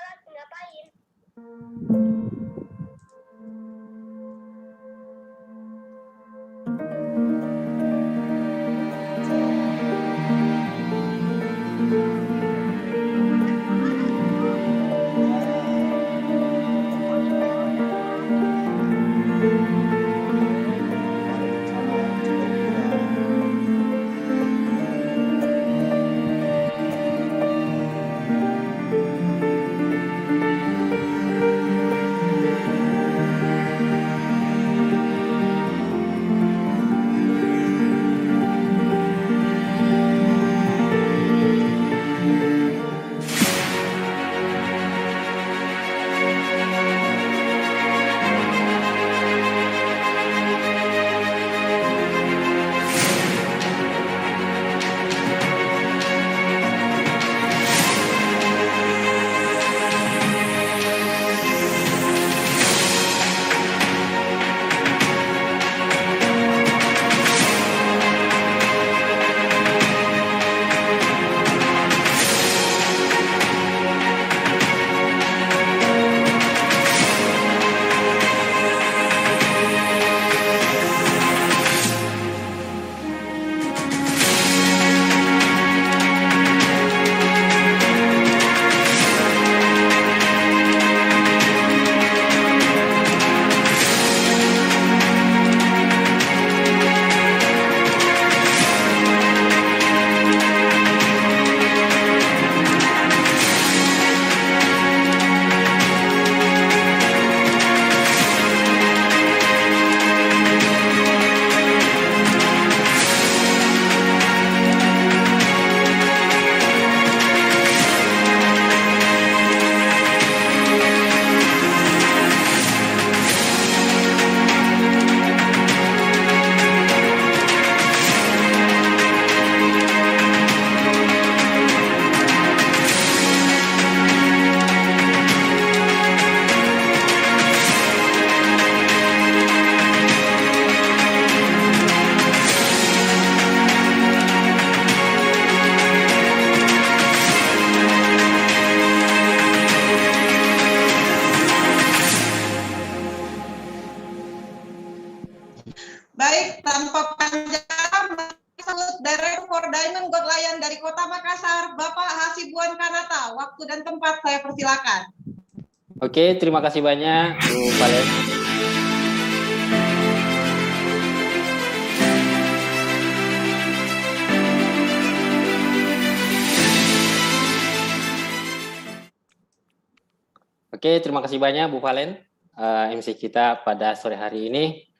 Baik, tanpa panjang, Director for Diamond God Lion dari Kota Makassar, Bapak Hasibuan Kanata. Waktu dan tempat saya persilakan. Oke, terima kasih banyak Bu Valen. Oke, terima kasih banyak Bu Valen, MC kita pada sore hari ini.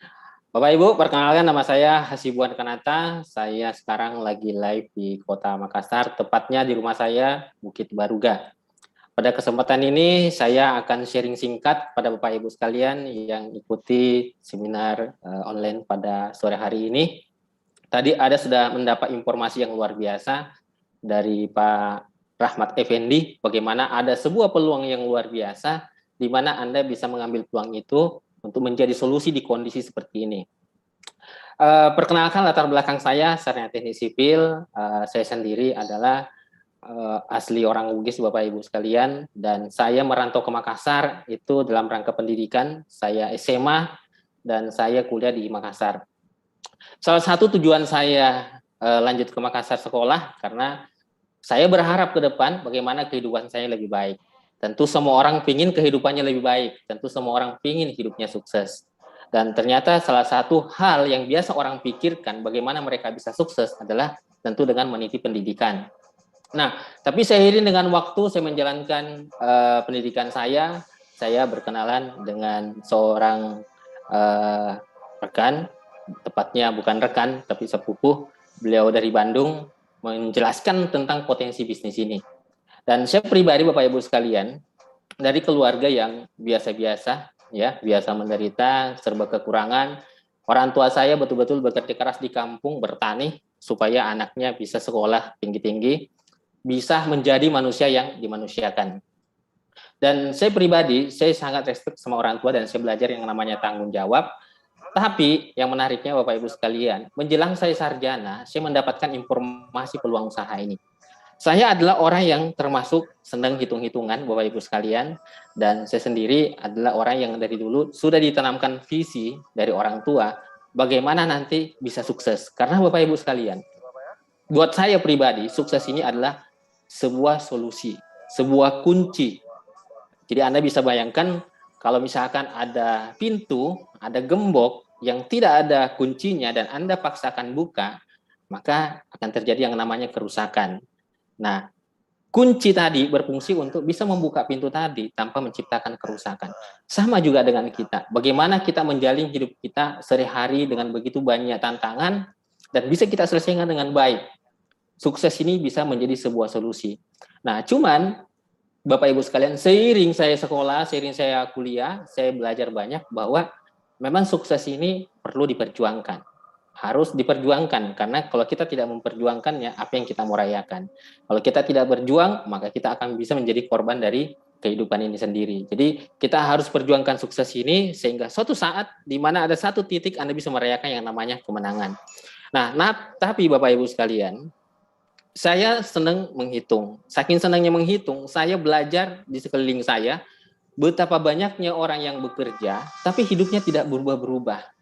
Bapak Ibu, perkenalkan nama saya Hasibuan Kanata. Saya sekarang lagi live di Kota Makassar, tepatnya di rumah saya, Bukit Baruga. Pada kesempatan ini saya akan sharing singkat pada Bapak Ibu sekalian yang ikuti seminar online pada sore hari ini. Tadi sudah mendapat informasi yang luar biasa dari Pak Rahmat Effendi, bagaimana ada sebuah peluang yang luar biasa di mana Anda bisa mengambil peluang itu untuk menjadi solusi di kondisi seperti ini. Perkenalkan latar belakang saya, sarjana teknik sipil. Saya sendiri adalah asli orang Bugis, Bapak Ibu sekalian, dan saya merantau ke Makassar itu dalam rangka pendidikan. Saya SMA dan saya kuliah di Makassar. Salah satu tujuan saya lanjut ke Makassar sekolah karena saya berharap ke depan bagaimana kehidupan saya lebih baik. Tentu semua orang ingin kehidupannya lebih baik. Tentu semua orang ingin hidupnya sukses. Dan ternyata salah satu hal yang biasa orang pikirkan bagaimana mereka bisa sukses adalah tentu dengan meniti pendidikan. Nah, tapi seiring dengan waktu saya menjalankan pendidikan saya berkenalan dengan seorang rekan, tepatnya bukan rekan, tapi sepupu. Beliau dari Bandung menjelaskan tentang potensi bisnis ini. Dan saya pribadi Bapak Ibu sekalian, dari keluarga yang biasa-biasa, ya, biasa menderita, serba kekurangan. Orang tua saya betul-betul bekerja keras di kampung, bertani, supaya anaknya bisa sekolah tinggi-tinggi, bisa menjadi manusia yang dimanusiakan. Dan saya pribadi, saya sangat respect sama orang tua dan saya belajar yang namanya tanggung jawab. Tapi yang menariknya Bapak Ibu sekalian, menjelang saya sarjana, saya mendapatkan informasi peluang usaha ini. Saya adalah orang yang termasuk senang hitung-hitungan Bapak Ibu sekalian, dan saya sendiri adalah orang yang dari dulu sudah ditanamkan visi dari orang tua bagaimana nanti bisa sukses. Karena Bapak Ibu sekalian, buat saya pribadi sukses ini adalah sebuah solusi, sebuah kunci. Jadi Anda bisa bayangkan kalau misalkan ada pintu, ada gembok yang tidak ada kuncinya dan Anda paksakan buka, maka akan terjadi yang namanya kerusakan. Nah, kunci tadi berfungsi untuk bisa membuka pintu tadi tanpa menciptakan kerusakan. Sama juga dengan kita. Bagaimana kita menjalin hidup kita sehari-hari dengan begitu banyak tantangan dan bisa kita selesaikan dengan baik. Sukses ini bisa menjadi sebuah solusi. Nah, cuman Bapak Ibu sekalian, seiring saya sekolah, seiring saya kuliah, saya belajar banyak bahwa memang sukses ini perlu diperjuangkan. Harus diperjuangkan, karena kalau kita tidak memperjuangkannya, apa yang kita mau rayakan? Kalau kita tidak berjuang, maka kita akan bisa menjadi korban dari kehidupan ini sendiri. Jadi kita harus perjuangkan sukses ini, sehingga suatu saat di mana ada satu titik Anda bisa merayakan yang namanya kemenangan. Nah, tapi Bapak Ibu sekalian, saya senang menghitung. Saking senangnya menghitung, saya belajar di sekeliling saya, betapa banyaknya orang yang bekerja, tapi hidupnya tidak berubah-berubah.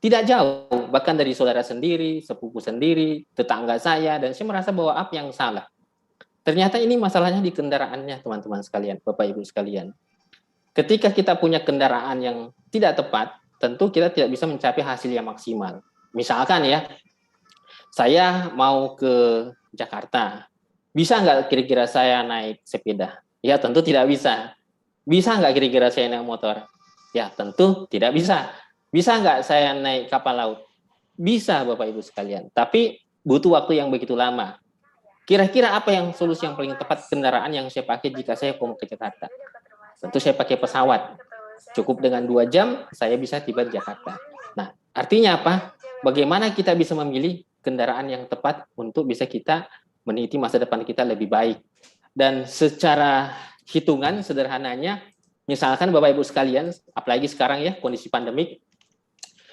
Tidak jauh, bahkan dari saudara sendiri, sepupu sendiri, tetangga saya, dan saya merasa bahwa apa yang salah. Ternyata ini masalahnya di kendaraannya, teman-teman sekalian, Bapak Ibu sekalian. Ketika kita punya kendaraan yang tidak tepat, tentu kita tidak bisa mencapai hasil yang maksimal. Misalkan ya, saya mau ke Jakarta, bisa nggak kira-kira saya naik sepeda? Ya tentu tidak bisa. Bisa nggak kira-kira saya naik motor? Ya tentu tidak bisa. Bisa nggak saya naik kapal laut? Bisa Bapak Ibu sekalian, tapi butuh waktu yang begitu lama. Kira-kira apa yang solusi yang paling tepat kendaraan yang saya pakai jika saya mau ke Jakarta? Tentu saya pakai pesawat. Cukup dengan 2 jam saya bisa tiba di Jakarta. Nah, artinya apa? Bagaimana kita bisa memilih kendaraan yang tepat untuk bisa kita meniti masa depan kita lebih baik. Dan secara hitungan sederhananya, misalkan Bapak Ibu sekalian, apalagi sekarang ya kondisi pandemik.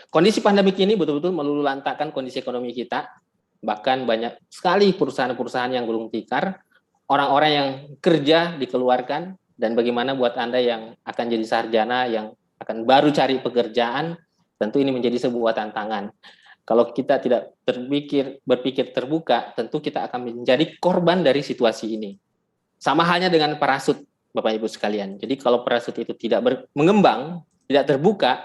Kondisi pandemik ini betul-betul meluluhlantakkan kondisi ekonomi kita. Bahkan banyak sekali perusahaan-perusahaan yang gulung tikar, orang-orang yang kerja dikeluarkan, dan bagaimana buat Anda yang akan jadi sarjana, yang akan baru cari pekerjaan, tentu ini menjadi sebuah tantangan. Kalau kita tidak berpikir terbuka, tentu kita akan menjadi korban dari situasi ini. Sama halnya dengan parasut, Bapak Ibu sekalian. Jadi kalau parasut itu tidak mengembang, tidak terbuka,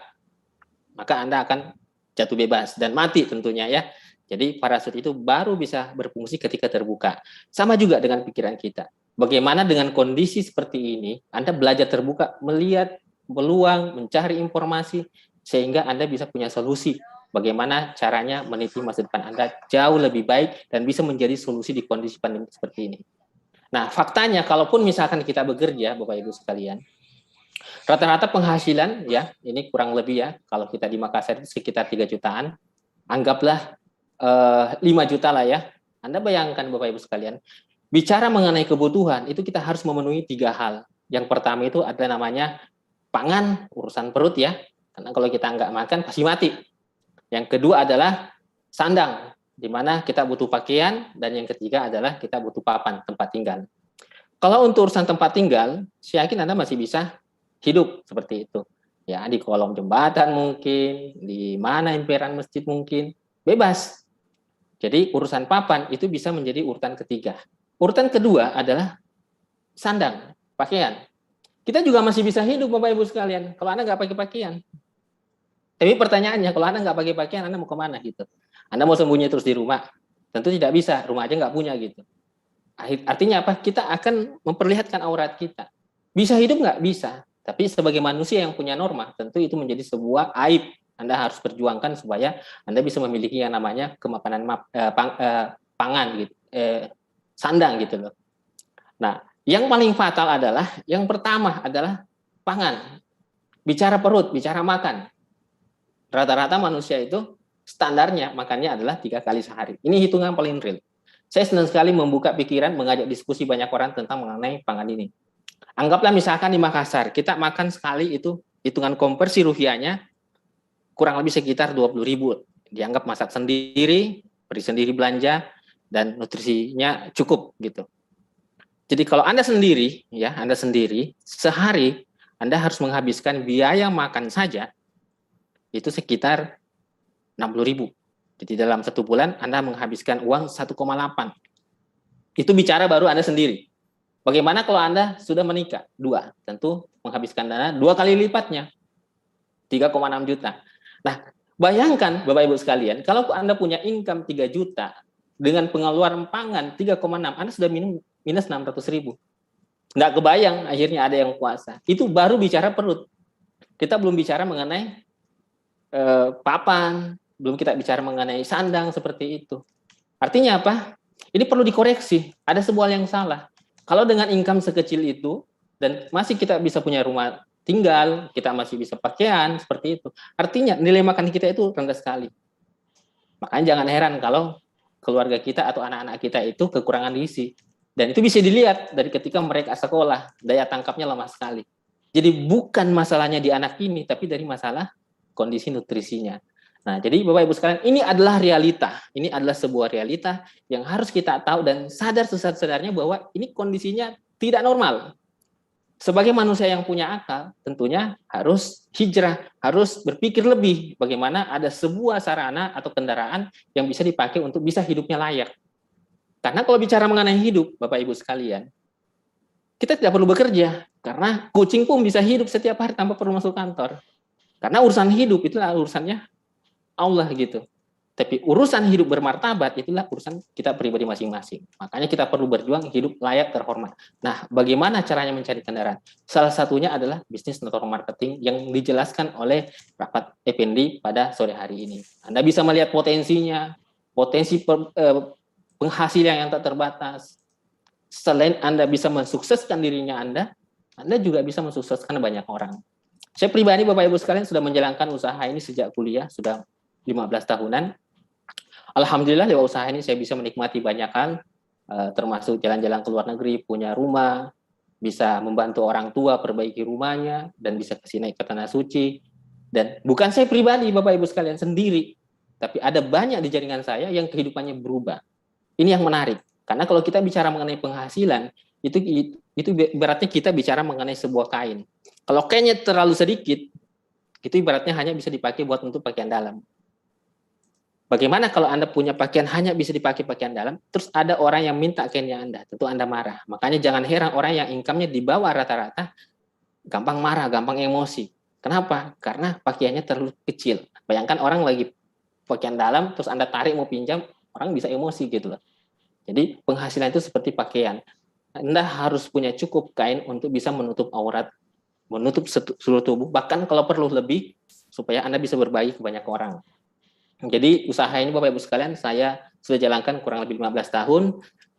maka Anda akan jatuh bebas dan mati tentunya ya. Jadi parasut itu baru bisa berfungsi ketika terbuka. Sama juga dengan pikiran kita. Bagaimana dengan kondisi seperti ini, Anda belajar terbuka, melihat peluang, mencari informasi, sehingga Anda bisa punya solusi. Bagaimana caranya meniti masa depan Anda jauh lebih baik dan bisa menjadi solusi di kondisi pandemi seperti ini. Nah, faktanya kalaupun misalkan kita bekerja, Bapak Ibu sekalian, rata-rata penghasilan ya, ini kurang lebih ya, kalau kita di Makassar itu sekitar 3 jutaan, anggaplah 5 juta lah ya. Anda bayangkan Bapak Ibu sekalian, bicara mengenai kebutuhan, itu kita harus memenuhi 3 hal. Yang pertama itu adalah namanya pangan, urusan perut ya, karena kalau kita nggak makan pasti mati. Yang kedua adalah sandang, di mana kita butuh pakaian, dan yang ketiga adalah kita butuh papan, tempat tinggal. Kalau untuk urusan tempat tinggal, saya yakin Anda masih bisa hidup seperti itu. Ya, di kolong jembatan mungkin, di mana emperan masjid mungkin, bebas. Jadi urusan papan itu bisa menjadi urutan ketiga. Urutan kedua adalah sandang, pakaian. Kita juga masih bisa hidup Bapak Ibu sekalian, kalau Anda nggak pakai pakaian. Tapi pertanyaannya, kalau Anda nggak pakai pakaian, Anda mau kemana gitu? Anda mau sembunyi terus di rumah? Tentu tidak bisa, rumah aja nggak punya gitu. Artinya apa? Kita akan memperlihatkan aurat kita. Bisa hidup nggak? Bisa. Tapi sebagai manusia yang punya norma, tentu itu menjadi sebuah aib. Anda harus perjuangkan supaya Anda bisa memiliki yang namanya kemapanan pangan gitu, sandang gitu loh. Nah, yang paling fatal adalah, yang pertama adalah pangan. Bicara perut, bicara makan. Rata-rata manusia itu standarnya makannya adalah 3 kali sehari. Ini hitungan paling real. Saya senang sekali membuka pikiran, mengajak diskusi banyak orang tentang mengenai pangan ini. Anggaplah misalkan di Makassar, kita makan sekali itu, hitungan konversi rupiahnya kurang lebih sekitar 20.000. Dianggap masak sendiri, beri sendiri belanja, dan nutrisinya cukup gitu. Jadi kalau Anda sendiri, ya Anda sendiri, sehari Anda harus menghabiskan biaya makan saja, itu sekitar 60.000. Jadi dalam 1 bulan Anda menghabiskan uang 1,8. Itu bicara baru Anda sendiri. Bagaimana kalau Anda sudah menikah? 2. Tentu menghabiskan dana 2 kali lipatnya. 3,6 juta. Nah, bayangkan Bapak Ibu sekalian, kalau Anda punya income 3 juta, dengan pengeluaran pangan 3,6, Anda sudah minus 600.000. Nggak kebayang akhirnya ada yang puasa. Itu baru bicara perut. Kita belum bicara mengenai papan, belum kita bicara mengenai sandang seperti itu. Artinya apa? Ini perlu dikoreksi. Ada sebuah yang salah. Kalau dengan income sekecil itu dan masih kita bisa punya rumah tinggal, kita masih bisa pakaian seperti itu. Artinya nilai makan kita itu rendah sekali. Makanya jangan heran kalau keluarga kita atau anak-anak kita itu kekurangan gizi. Dan itu bisa dilihat dari ketika mereka sekolah, daya tangkapnya lemah sekali. Jadi bukan masalahnya di anak ini, tapi dari masalah kondisi nutrisinya. Nah, jadi Bapak Ibu sekalian, ini adalah realita. Ini adalah sebuah realita yang harus kita tahu dan sadar sesadar-sadarnya bahwa ini kondisinya tidak normal. Sebagai manusia yang punya akal, tentunya harus hijrah, harus berpikir lebih bagaimana ada sebuah sarana atau kendaraan yang bisa dipakai untuk bisa hidupnya layak. Karena kalau bicara mengenai hidup, Bapak Ibu sekalian, kita tidak perlu bekerja, karena kucing pun bisa hidup setiap hari tanpa perlu masuk kantor. Karena urusan hidup itulah urusannya Allah gitu. Tapi urusan hidup bermartabat itulah urusan kita pribadi masing-masing. Makanya kita perlu berjuang hidup layak terhormat. Nah, bagaimana caranya mencari kendaraan? Salah satunya adalah bisnis network marketing yang dijelaskan oleh Rapat Effendi pada sore hari ini. Anda bisa melihat potensinya, potensi penghasilan yang tak terbatas. Selain Anda bisa mensukseskan dirinya Anda juga bisa mensukseskan banyak orang. Saya pribadi Bapak Ibu sekalian sudah menjalankan usaha ini sejak kuliah, sudah 15 tahunan. Alhamdulillah lewat usaha ini saya bisa menikmati banyak hal, termasuk jalan-jalan ke luar negeri, punya rumah, bisa membantu orang tua perbaiki rumahnya, dan bisa kasih naik ke tanah suci. Dan bukan saya pribadi Bapak Ibu sekalian sendiri, tapi ada banyak di jaringan saya yang kehidupannya berubah. Ini yang menarik, karena kalau kita bicara mengenai penghasilan, itu berarti kita bicara mengenai sebuah kain. Kalau kainnya terlalu sedikit, Itu ibaratnya hanya bisa dipakai buat untuk pakaian dalam. Bagaimana kalau Anda punya pakaian hanya bisa dipakai pakaian dalam, terus ada orang yang minta kainnya Anda, tentu Anda marah. Makanya jangan heran orang yang income-nya di bawah rata-rata gampang marah, gampang emosi. Kenapa? Karena pakaiannya terlalu kecil. Bayangkan orang lagi pakaian dalam, terus Anda tarik mau pinjam, orang bisa emosi gitu loh. Jadi penghasilan itu seperti pakaian. Anda harus punya cukup kain untuk bisa menutup aurat, menutup seluruh tubuh, bahkan kalau perlu lebih, supaya Anda bisa berbagi ke banyak orang. Jadi usaha ini Bapak Ibu sekalian saya sudah jalankan kurang lebih 15 tahun,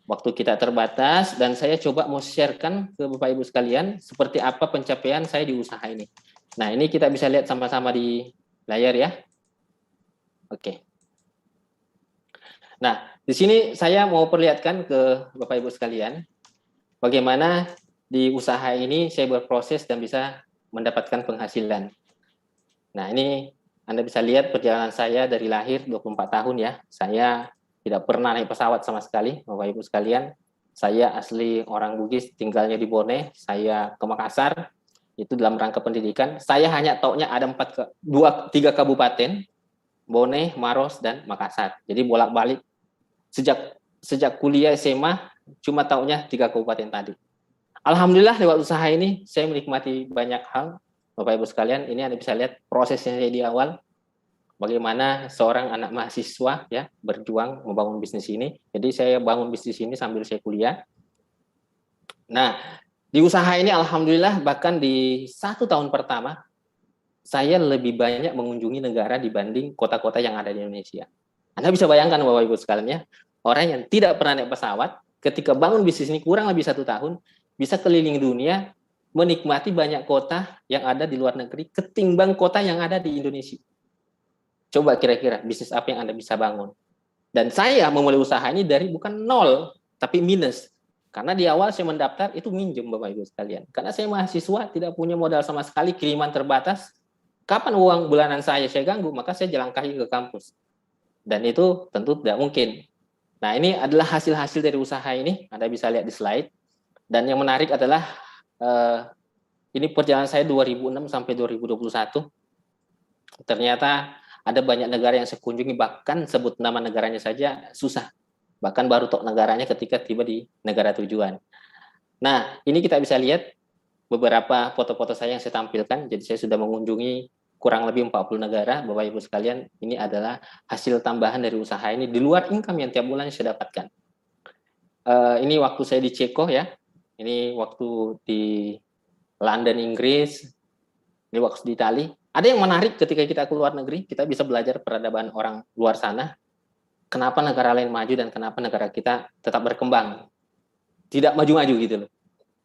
waktu kita terbatas, dan saya coba mau sharekan ke Bapak Ibu sekalian seperti apa pencapaian saya di usaha ini. Nah ini kita bisa lihat sama-sama di layar ya. Oke. Nah di sini saya mau perlihatkan ke Bapak Ibu sekalian bagaimana di usaha ini saya berproses dan bisa mendapatkan penghasilan. Nah ini Anda bisa lihat perjalanan saya dari lahir 24 tahun ya. Saya tidak pernah naik pesawat sama sekali, Bapak Ibu sekalian. Saya asli orang Bugis, tinggalnya di Bone. Saya ke Makassar, itu dalam rangka pendidikan. Saya hanya taunya ada 3 kabupaten, Bone, Maros, dan Makassar. Jadi bolak-balik. Sejak kuliah SMA, cuma taunya 3 kabupaten tadi. Alhamdulillah lewat usaha ini, saya menikmati banyak hal. Bapak Ibu sekalian, ini Anda bisa lihat prosesnya di awal, bagaimana seorang anak mahasiswa ya berjuang membangun bisnis ini. Jadi saya bangun bisnis ini sambil saya kuliah. Nah, di usaha ini alhamdulillah bahkan di 1 tahun pertama, saya lebih banyak mengunjungi negara dibanding kota-kota yang ada di Indonesia. Anda bisa bayangkan Bapak Ibu sekalian ya, orang yang tidak pernah naik pesawat, ketika bangun bisnis ini kurang lebih 1 tahun, bisa keliling dunia, menikmati banyak kota yang ada di luar negeri ketimbang kota yang ada di Indonesia. Coba kira-kira bisnis apa yang Anda bisa bangun. Dan saya memulai usaha ini dari bukan 0, tapi minus. Karena di awal saya mendaftar itu minjem Bapak Ibu sekalian. Karena saya mahasiswa, tidak punya modal sama sekali, kiriman terbatas. Kapan uang bulanan saya ganggu, maka saya jalan kaki ke kampus. Dan itu tentu tidak mungkin. Nah ini adalah hasil-hasil dari usaha ini, Anda bisa lihat di slide. Dan yang menarik adalah ini perjalanan saya 2006 sampai 2021. Ternyata ada banyak negara yang saya kunjungi, bahkan sebut nama negaranya saja susah. Bahkan baru tahu negaranya ketika tiba di negara tujuan. Nah, ini kita bisa lihat beberapa foto-foto saya yang saya tampilkan. Jadi saya sudah mengunjungi kurang lebih 40 negara. Bapak Ibu sekalian, ini adalah hasil tambahan dari usaha ini di luar income yang tiap bulan saya dapatkan. Ini waktu saya di Ceko ya. Ini waktu di London, Inggris. Ini waktu di Itali. Ada yang menarik ketika kita ke luar negeri, kita bisa belajar peradaban orang luar sana. Kenapa negara lain maju dan kenapa negara kita tetap berkembang. Tidak maju-maju gitu loh.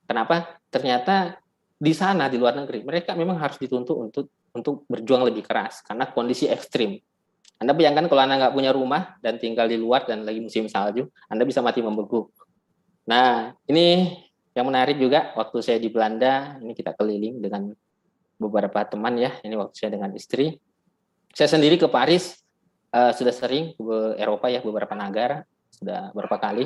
Kenapa? Ternyata di sana, di luar negeri, mereka memang harus dituntut untuk berjuang lebih keras. Karena kondisi ekstrim. Anda bayangkan kalau Anda nggak punya rumah dan tinggal di luar dan lagi musim salju, Anda bisa mati membeku. Nah, ini yang menarik juga, waktu saya di Belanda, ini kita keliling dengan beberapa teman ya, ini waktu saya dengan istri. Saya sendiri ke Paris, sudah sering ke Eropa ya, beberapa negara, sudah beberapa kali.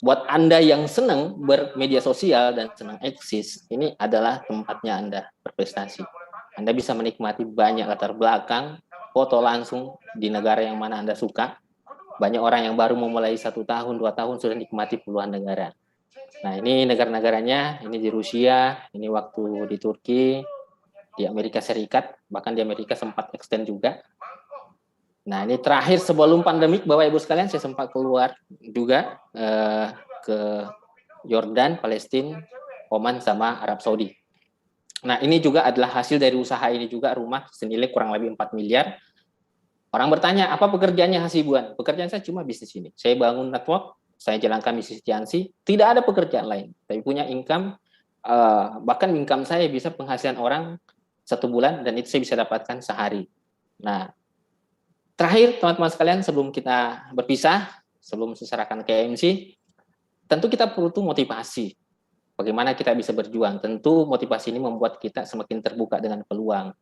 Buat Anda yang senang bermedia sosial dan senang eksis, ini adalah tempatnya Anda berprestasi. Anda bisa menikmati banyak latar belakang, foto langsung di negara yang mana Anda suka. Banyak orang yang baru memulai 1 tahun, 2 tahun sudah nikmati puluhan negara. Nah ini negara-negaranya, ini di Rusia, ini waktu di Turki, di Amerika Serikat, bahkan di Amerika sempat extend juga. Nah ini terakhir sebelum pandemik, Bapak Ibu sekalian, saya sempat keluar juga ke Yordan, Palestina, Oman, sama Arab Saudi. Nah ini juga adalah hasil dari usaha ini juga, rumah senilai kurang lebih 4 miliar. Orang bertanya, apa pekerjaannya Hasibuan? Pekerjaan saya cuma bisnis ini. Saya bangun network, saya jalankan bisnis Tiansi, tidak ada pekerjaan lain, tapi punya income, bahkan income saya bisa penghasilan orang 1 bulan, dan itu saya bisa dapatkan sehari. Nah, terakhir teman-teman sekalian, sebelum kita berpisah, sebelum serahkan ke MC, tentu kita perlu motivasi. Bagaimana kita bisa berjuang? Tentu motivasi ini membuat kita semakin terbuka dengan peluang.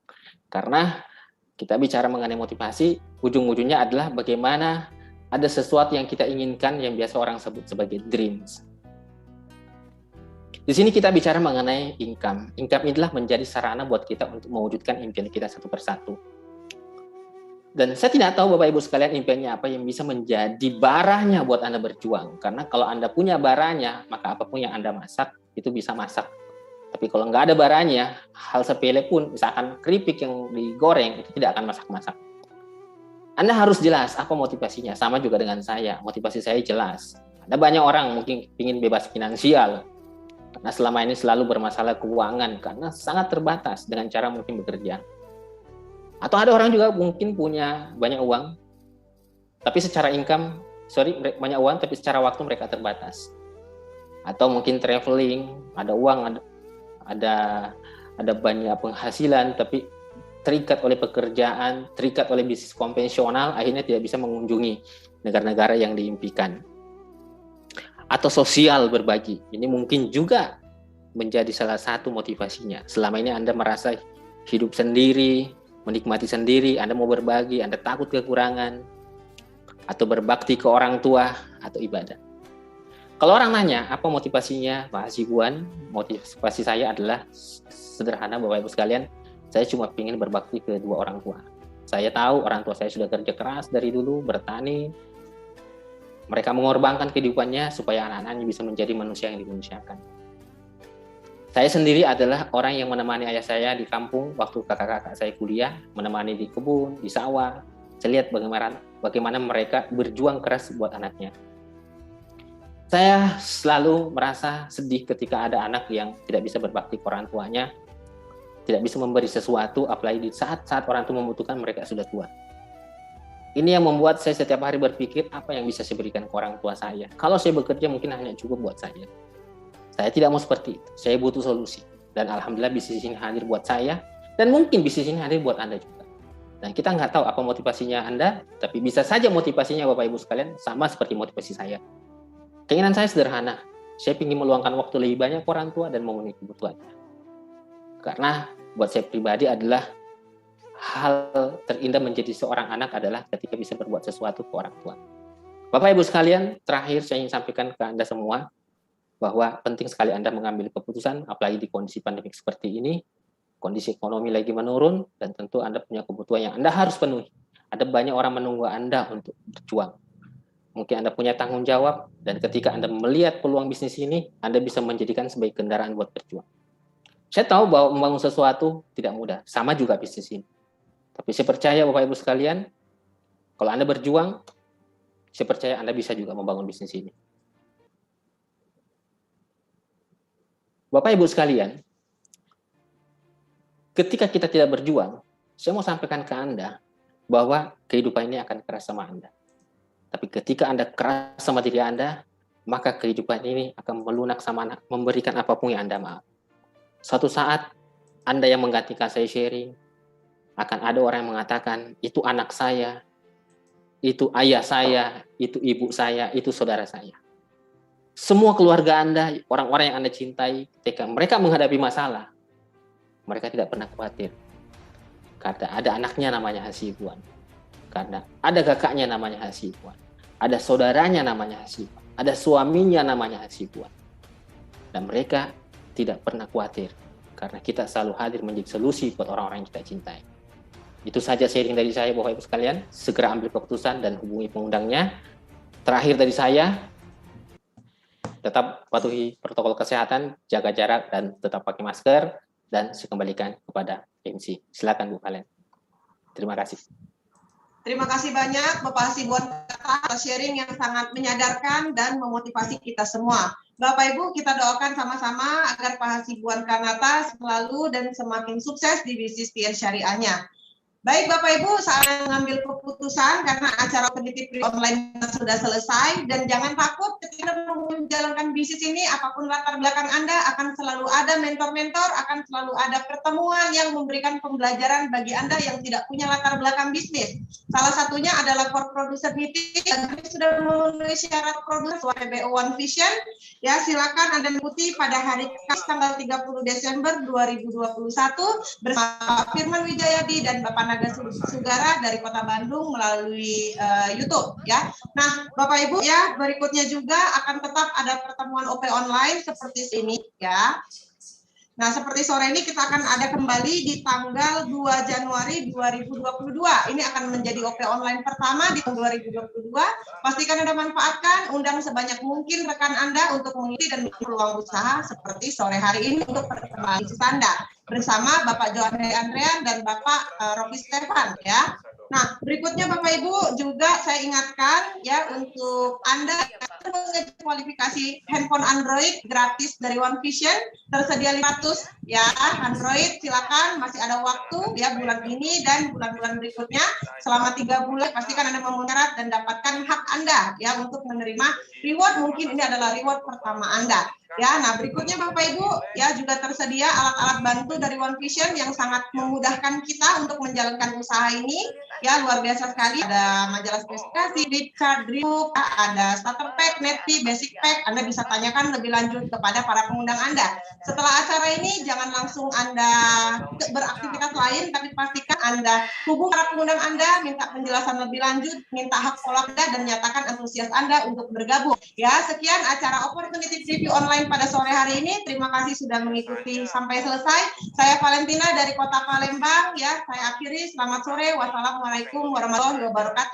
Karena kita bicara mengenai motivasi, ujung-ujungnya adalah bagaimana ada sesuatu yang kita inginkan yang biasa orang sebut sebagai dreams. Di Di sini kita bicara mengenai income. Income inilah menjadi sarana buat kita untuk mewujudkan impian kita satu persatu. Dan saya tidak tahu Bapak Ibu sekalian impiannya apa yang bisa menjadi baranya buat Anda berjuang. Karena kalau Anda punya baranya, maka apapun yang Anda masak, itu bisa masak. Tapi kalau nggak ada baranya, hal sepele pun, misalkan keripik yang digoreng, itu tidak akan masak-masak. Anda harus jelas apa motivasinya. Sama juga dengan saya, motivasi saya jelas. Ada banyak orang mungkin ingin bebas finansial, karena selama ini selalu bermasalah keuangan, karena sangat terbatas dengan cara mungkin bekerja. Atau ada orang juga mungkin punya banyak uang, tapi secara banyak uang, tapi secara waktu mereka terbatas. Atau mungkin traveling, ada uang, ada banyak penghasilan, tapi terikat oleh pekerjaan, terikat oleh bisnis konvensional, akhirnya tidak bisa mengunjungi negara-negara yang diimpikan. Atau sosial berbagi, ini mungkin juga menjadi salah satu motivasinya. Selama ini Anda merasa hidup sendiri, menikmati sendiri, Anda mau berbagi, Anda takut kekurangan, atau berbakti ke orang tua, atau ibadah. Kalau orang nanya, apa motivasinya Pak Hasibuan? Motivasi saya adalah sederhana Bapak Ibu sekalian, saya cuma ingin berbakti ke dua orang tua. Saya tahu orang tua saya sudah kerja keras dari dulu, bertani, mereka mengorbankan kehidupannya supaya anak-anaknya bisa menjadi manusia yang dimanusiakan. Saya sendiri adalah orang yang menemani ayah saya di kampung waktu kakak-kakak saya kuliah, menemani di kebun, di sawah. Saya lihat bagaimana mereka berjuang keras buat anaknya. Saya selalu merasa sedih ketika ada anak yang tidak bisa berbakti ke orang tuanya, tidak bisa memberi sesuatu, apalagi di saat-saat orang tua membutuhkan, mereka sudah tua. Ini yang membuat saya setiap hari berpikir apa yang bisa saya berikan ke orang tua saya. Kalau saya bekerja mungkin hanya cukup buat saya. Saya tidak mau seperti itu. Saya butuh solusi. Dan alhamdulillah bisnis ini hadir buat saya. Dan mungkin bisnis ini hadir buat Anda juga. Dan kita nggak tahu apa motivasinya Anda, tapi bisa saja motivasinya Bapak Ibu sekalian sama seperti motivasi saya. Keinginan saya sederhana. Saya ingin meluangkan waktu lebih banyak ke orang tua dan memenuhi kebutuhannya. Karena buat saya pribadi adalah hal terindah menjadi seorang anak adalah ketika bisa berbuat sesuatu ke orang tua. Bapak Ibu sekalian, terakhir saya ingin sampaikan ke Anda semua bahwa penting sekali Anda mengambil keputusan, apalagi di kondisi pandemik seperti ini, kondisi ekonomi lagi menurun, dan tentu Anda punya kebutuhan yang Anda harus penuhi. Ada banyak orang menunggu Anda untuk berjuang. Mungkin Anda punya tanggung jawab, dan ketika Anda melihat peluang bisnis ini, Anda bisa menjadikan sebagai kendaraan buat berjuang. Saya tahu bahwa membangun sesuatu tidak mudah, sama juga bisnis ini. Tapi saya percaya Bapak Ibu sekalian, kalau Anda berjuang, saya percaya Anda bisa juga membangun bisnis ini. Bapak Ibu sekalian, ketika kita tidak berjuang, saya mau sampaikan ke Anda bahwa kehidupan ini akan keras sama Anda. Tapi ketika Anda keras sama diri Anda, maka kehidupan ini akan melunak sama Anda, memberikan apapun yang Anda mau. Suatu saat, Anda yang menggantikan saya sharing, akan ada orang yang mengatakan, itu anak saya, itu ayah saya, itu ibu saya, itu saudara saya. Semua keluarga Anda, orang-orang yang Anda cintai, ketika mereka menghadapi masalah, mereka tidak pernah khawatir. Karena ada anaknya namanya Hasibuan. Karena ada kakaknya namanya Hasibuan. Ada saudaranya namanya Hasibuan. Ada suaminya namanya Hasibuan. Dan mereka tidak pernah khawatir. Karena kita selalu hadir menjadi solusi buat orang-orang yang kita cintai. Itu saja sharing dari saya, Bapak Ibu sekalian. Segera ambil keputusan dan hubungi pengundangnya. Terakhir dari saya, tetap patuhi protokol kesehatan, jaga jarak, dan tetap pakai masker. Dan saya kembalikan kepada MC. Silakan Bu Valen. Terima kasih. Terima kasih banyak Bapak Hasibuan atas sharing yang sangat menyadarkan dan memotivasi kita semua. Bapak Ibu, kita doakan sama-sama agar Pak Hasibuan Kanata selalu dan semakin sukses di bisnis PR syariahnya. Baik Bapak Ibu, saat mengambil keputusan karena acara penitip online sudah selesai, dan jangan takut ketika menjalankan bisnis ini, apapun latar belakang Anda, akan selalu ada mentor-mentor, akan selalu ada pertemuan yang memberikan pembelajaran bagi Anda yang tidak punya latar belakang bisnis. Salah satunya adalah core producer meeting, dan kami sudah memenuhi syarat produser PBO One Vision. Ya, silakan Anda mengikuti pada hari Kamis tanggal 30 Desember 2021 bersama Pak Firman Wijayadi dan Bapak Panaga Sugara dari Kota Bandung melalui YouTube ya. Nah, Bapak Ibu ya, berikutnya juga akan tetap ada pertemuan OP online seperti ini ya. Nah, seperti sore ini kita akan ada kembali di tanggal 2 Januari 2022. Ini akan menjadi OP online pertama di tahun 2022. Pastikan Anda manfaatkan, undang sebanyak mungkin rekan Anda untuk mengisi dan peluang usaha seperti sore hari ini untuk pertemuan bisnis Anda bersama Bapak Johan Andrean dan Bapak Rocky Stefan ya. Nah, berikutnya Bapak Ibu juga saya ingatkan ya untuk Anda yang kualifikasi handphone Android gratis dari One Vision tersedia 500 ya Android, silakan masih ada waktu ya bulan ini dan bulan-bulan berikutnya selama 3 bulan pastikan Anda memenuhi syarat dan dapatkan hak Anda ya untuk menerima reward, mungkin ini adalah reward pertama Anda. Ya, nah berikutnya Bapak Ibu ya juga tersedia alat-alat bantu dari One Vision yang sangat memudahkan kita untuk menjalankan usaha ini. Ya, luar biasa sekali. Ada majalah spesifikasi, flip chart, drip, ada starter pack, net fee, basic pack. Anda bisa tanyakan lebih lanjut kepada para pengundang Anda. Setelah acara ini jangan langsung Anda beraktivitas lain, tapi pastikan Anda hubungi para pengundang Anda, minta penjelasan lebih lanjut, minta hak follow Anda dan nyatakan antusias Anda untuk bergabung. Ya, sekian acara Opportunity Review online pada sore hari ini. Terima kasih sudah mengikuti sampai selesai. Saya Valentina dari Kota Palembang ya. Saya akhiri. Selamat sore. Wassalamualaikum warahmatullahi wabarakatuh.